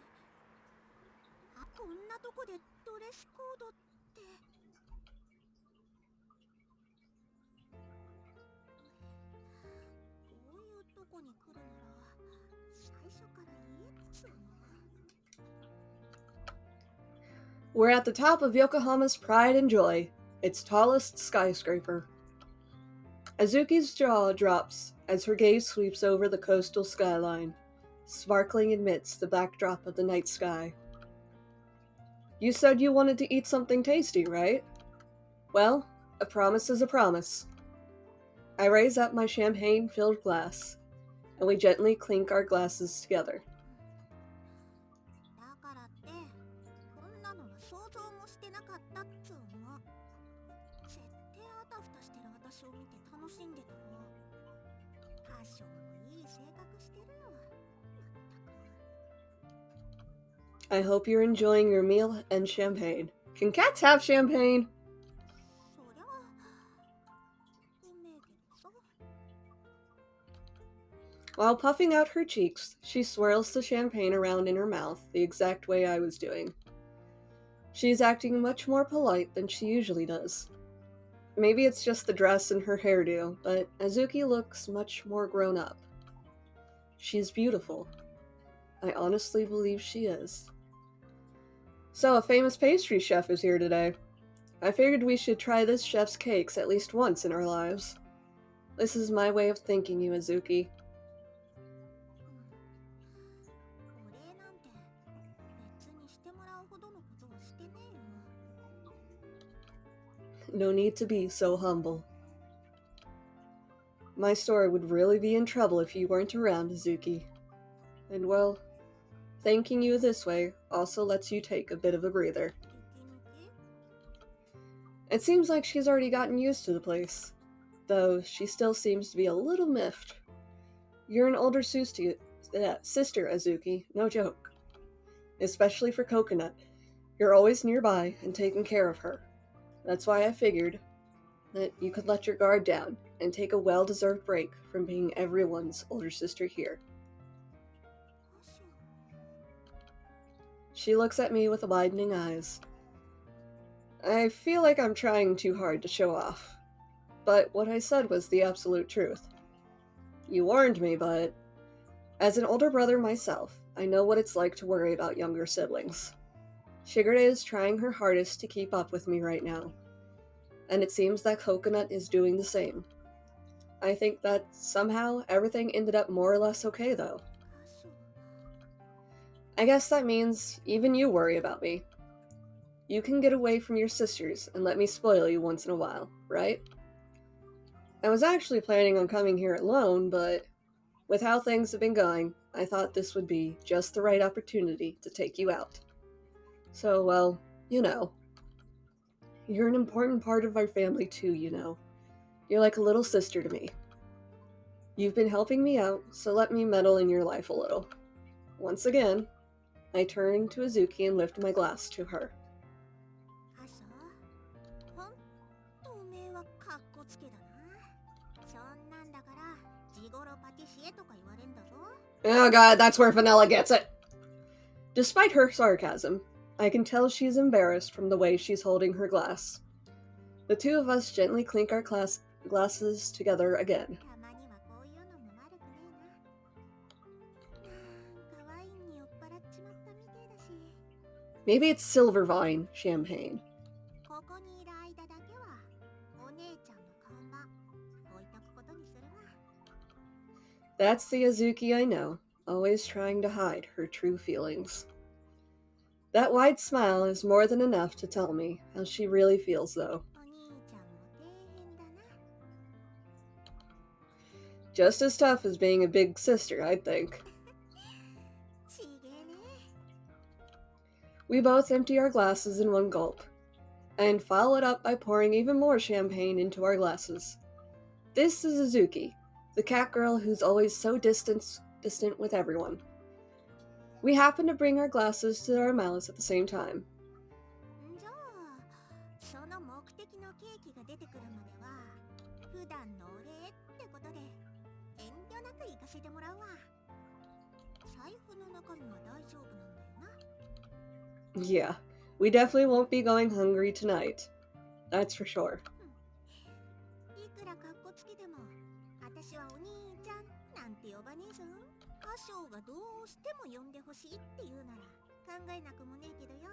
こんなとこでドレスコードって。こういうとこに来るなら最初から言えっつうの。We're at the top of Yokohama's pride and joy, its tallest skyscraper. Azuki's jaw drops as her gaze sweeps over the coastal skyline, sparkling amidst the backdrop of the night sky. You said you wanted to eat something tasty, right? Well, a promise is a promise. I raise up my champagne-filled glass, and we gently clink our glasses together. だからってこんなのは想像もしてなかったっつうの。絶対あたふたしてる私を見て楽しんでたろ。ファッションもいい性格してるよ。まったく。I hope you're enjoying your meal and champagne. Can cats have champagne? そりゃうめえけどさ。 While puffing out her cheeks, she swirls the champagne around in her mouth the exact way I was doing. She's acting much more polite than she usually does. Maybe it's just the dress and her hairdo, but Azuki looks much more grown up. She's beautiful. I honestly believe she is. So, a famous pastry chef is here today. I figured we should try this chef's cakes at least once in our lives. This is my way of thanking you, Azuki. お礼なんて別にしてもらうほどのことはしてねえよ。 No need to be so humble. My store would really be in trouble if you weren't around, Azuki. And well, thanking you this way also lets you take a bit of a breather. 息抜き It seems like she's already gotten used to the place, though she still seems to be a little miffed. You're an older sister, Azuki, no joke. Especially for Coconut. You're always nearby and taking care of her. That's why I figured that you could let your guard down and take a well-deserved break from being everyone's older sister here. 歌手 She looks at me with widening eyes. I feel like I'm trying too hard to show off, but what I said was the absolute truth. You warned me, but as an older brother myself, I know what it's like to worry about younger siblings. Shigure is trying her hardest to keep up with me right now, and it seems that Coconut is doing the same. I think that somehow everything ended up more or less okay, though. 歌手 I guess that means even you worry about me. You can get away from your sisters and let me spoil you once in a while, right? I was actually planning on coming here alone, but with how things have been going, I thought this would be just the right opportunity to take you out. So, well, you know. You're an important part of our family too, you know. You're like a little sister to me. You've been helping me out, so let me meddle in your life a little. Once again, I turn to Azuki and lift my glass to her. 歌手ほんとおめえはかっこつけだな。そんなんだからジゴロパティシエとか言われんだぞ。 Oh god, that's where Vanilla gets it! Despite her sarcasm, I can tell she's embarrassed from the way she's holding her glass. The two of us gently clink our glasses together again. たまにはこういうのも悪くねえな。なんかワインに酔っ払っちまったみてえだし。 Maybe it's Silvervine champagne. ここにいる間だけはお姉ちゃんの看板置いとくことにするわ。 That's the Azuki I know, always trying to hide her true feelings. That wide smile is more than enough to tell me how she really feels, though. お兄ちゃんも底辺だな。 Just as tough as being a big sister, I'd think. ちげえね。 We both empty our glasses in one gulp, and follow it up by pouring even more champagne into our glasses. This is Azuki, the cat girl who's always so distant with everyone. We happen to bring our glasses to our mouths at the same time. じゃあその目的のケーキが出てくるまでは普段のお礼ってことで遠慮なく行かせてもらうわ。財布の中身は大丈夫なんだよな。 Yeah, we definitely won't be going hungry tonight. That's for sure. いくらかっこつけても私はお兄ちゃんなんて呼ばねえぞ。歌唱がどうしても呼んでほしいって言うなら考えなくもねえけどよ。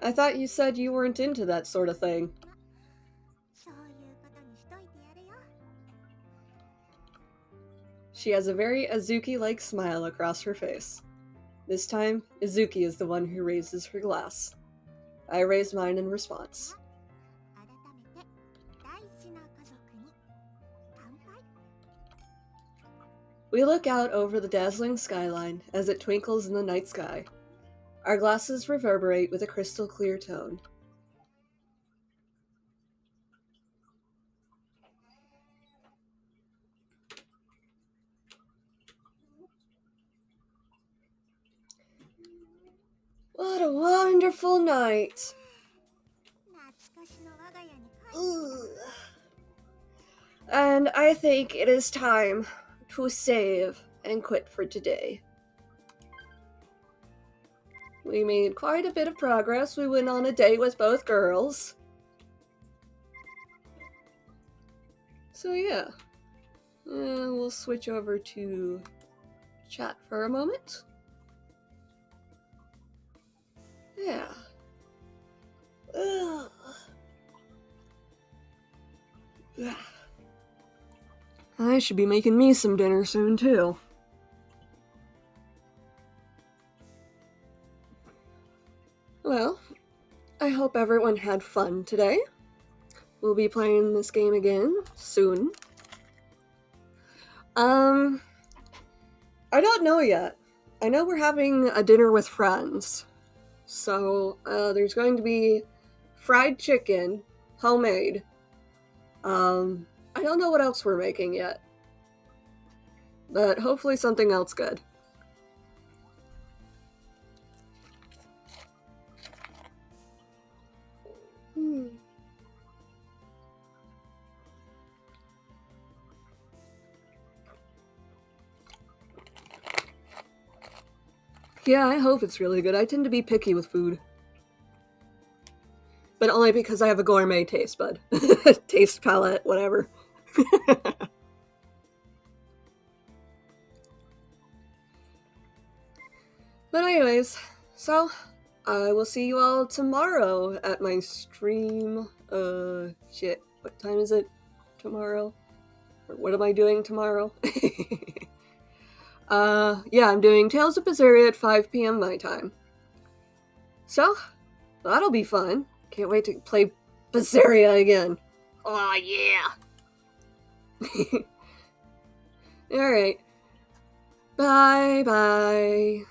I thought you said you weren't into that sort of thing. そういうことにしといてやれよ。 She has a very Azuki-like smile across her face. This time, Azuki is the one who raises her glass. I raise mine in response. 改めて大事な家族に乾杯。 We look out over the dazzling skyline as it twinkles in the night sky. Our glasses reverberate with a crystal clear tone. What a wonderful night. And I think it is time to save and quit for today. We made quite a bit of progress. We went on a date with both girls. So yeah. We'll switch over to chat for a moment. Yeah. Ugh. I should be making me some dinner soon, too. Well, I hope everyone had fun today. We'll be playing this game again soon. I don't know yet. I know we're having a dinner with friends. So, there's going to be fried chicken, homemade. I don't know what else we're making yet. But hopefully something else good. Yeah, I hope it's really good. I tend to be picky with food. But only because I have a gourmet taste bud. Taste palette, whatever. But anyways, so I will see you all tomorrow at my stream. Shit, what time is it tomorrow? Or what am I doing tomorrow? Yeah, I'm doing Tales of Berseria at 5 p.m. my time. So, that'll be fun. Can't wait to play Berseria again. Oh, yeah! Alright. Bye-bye.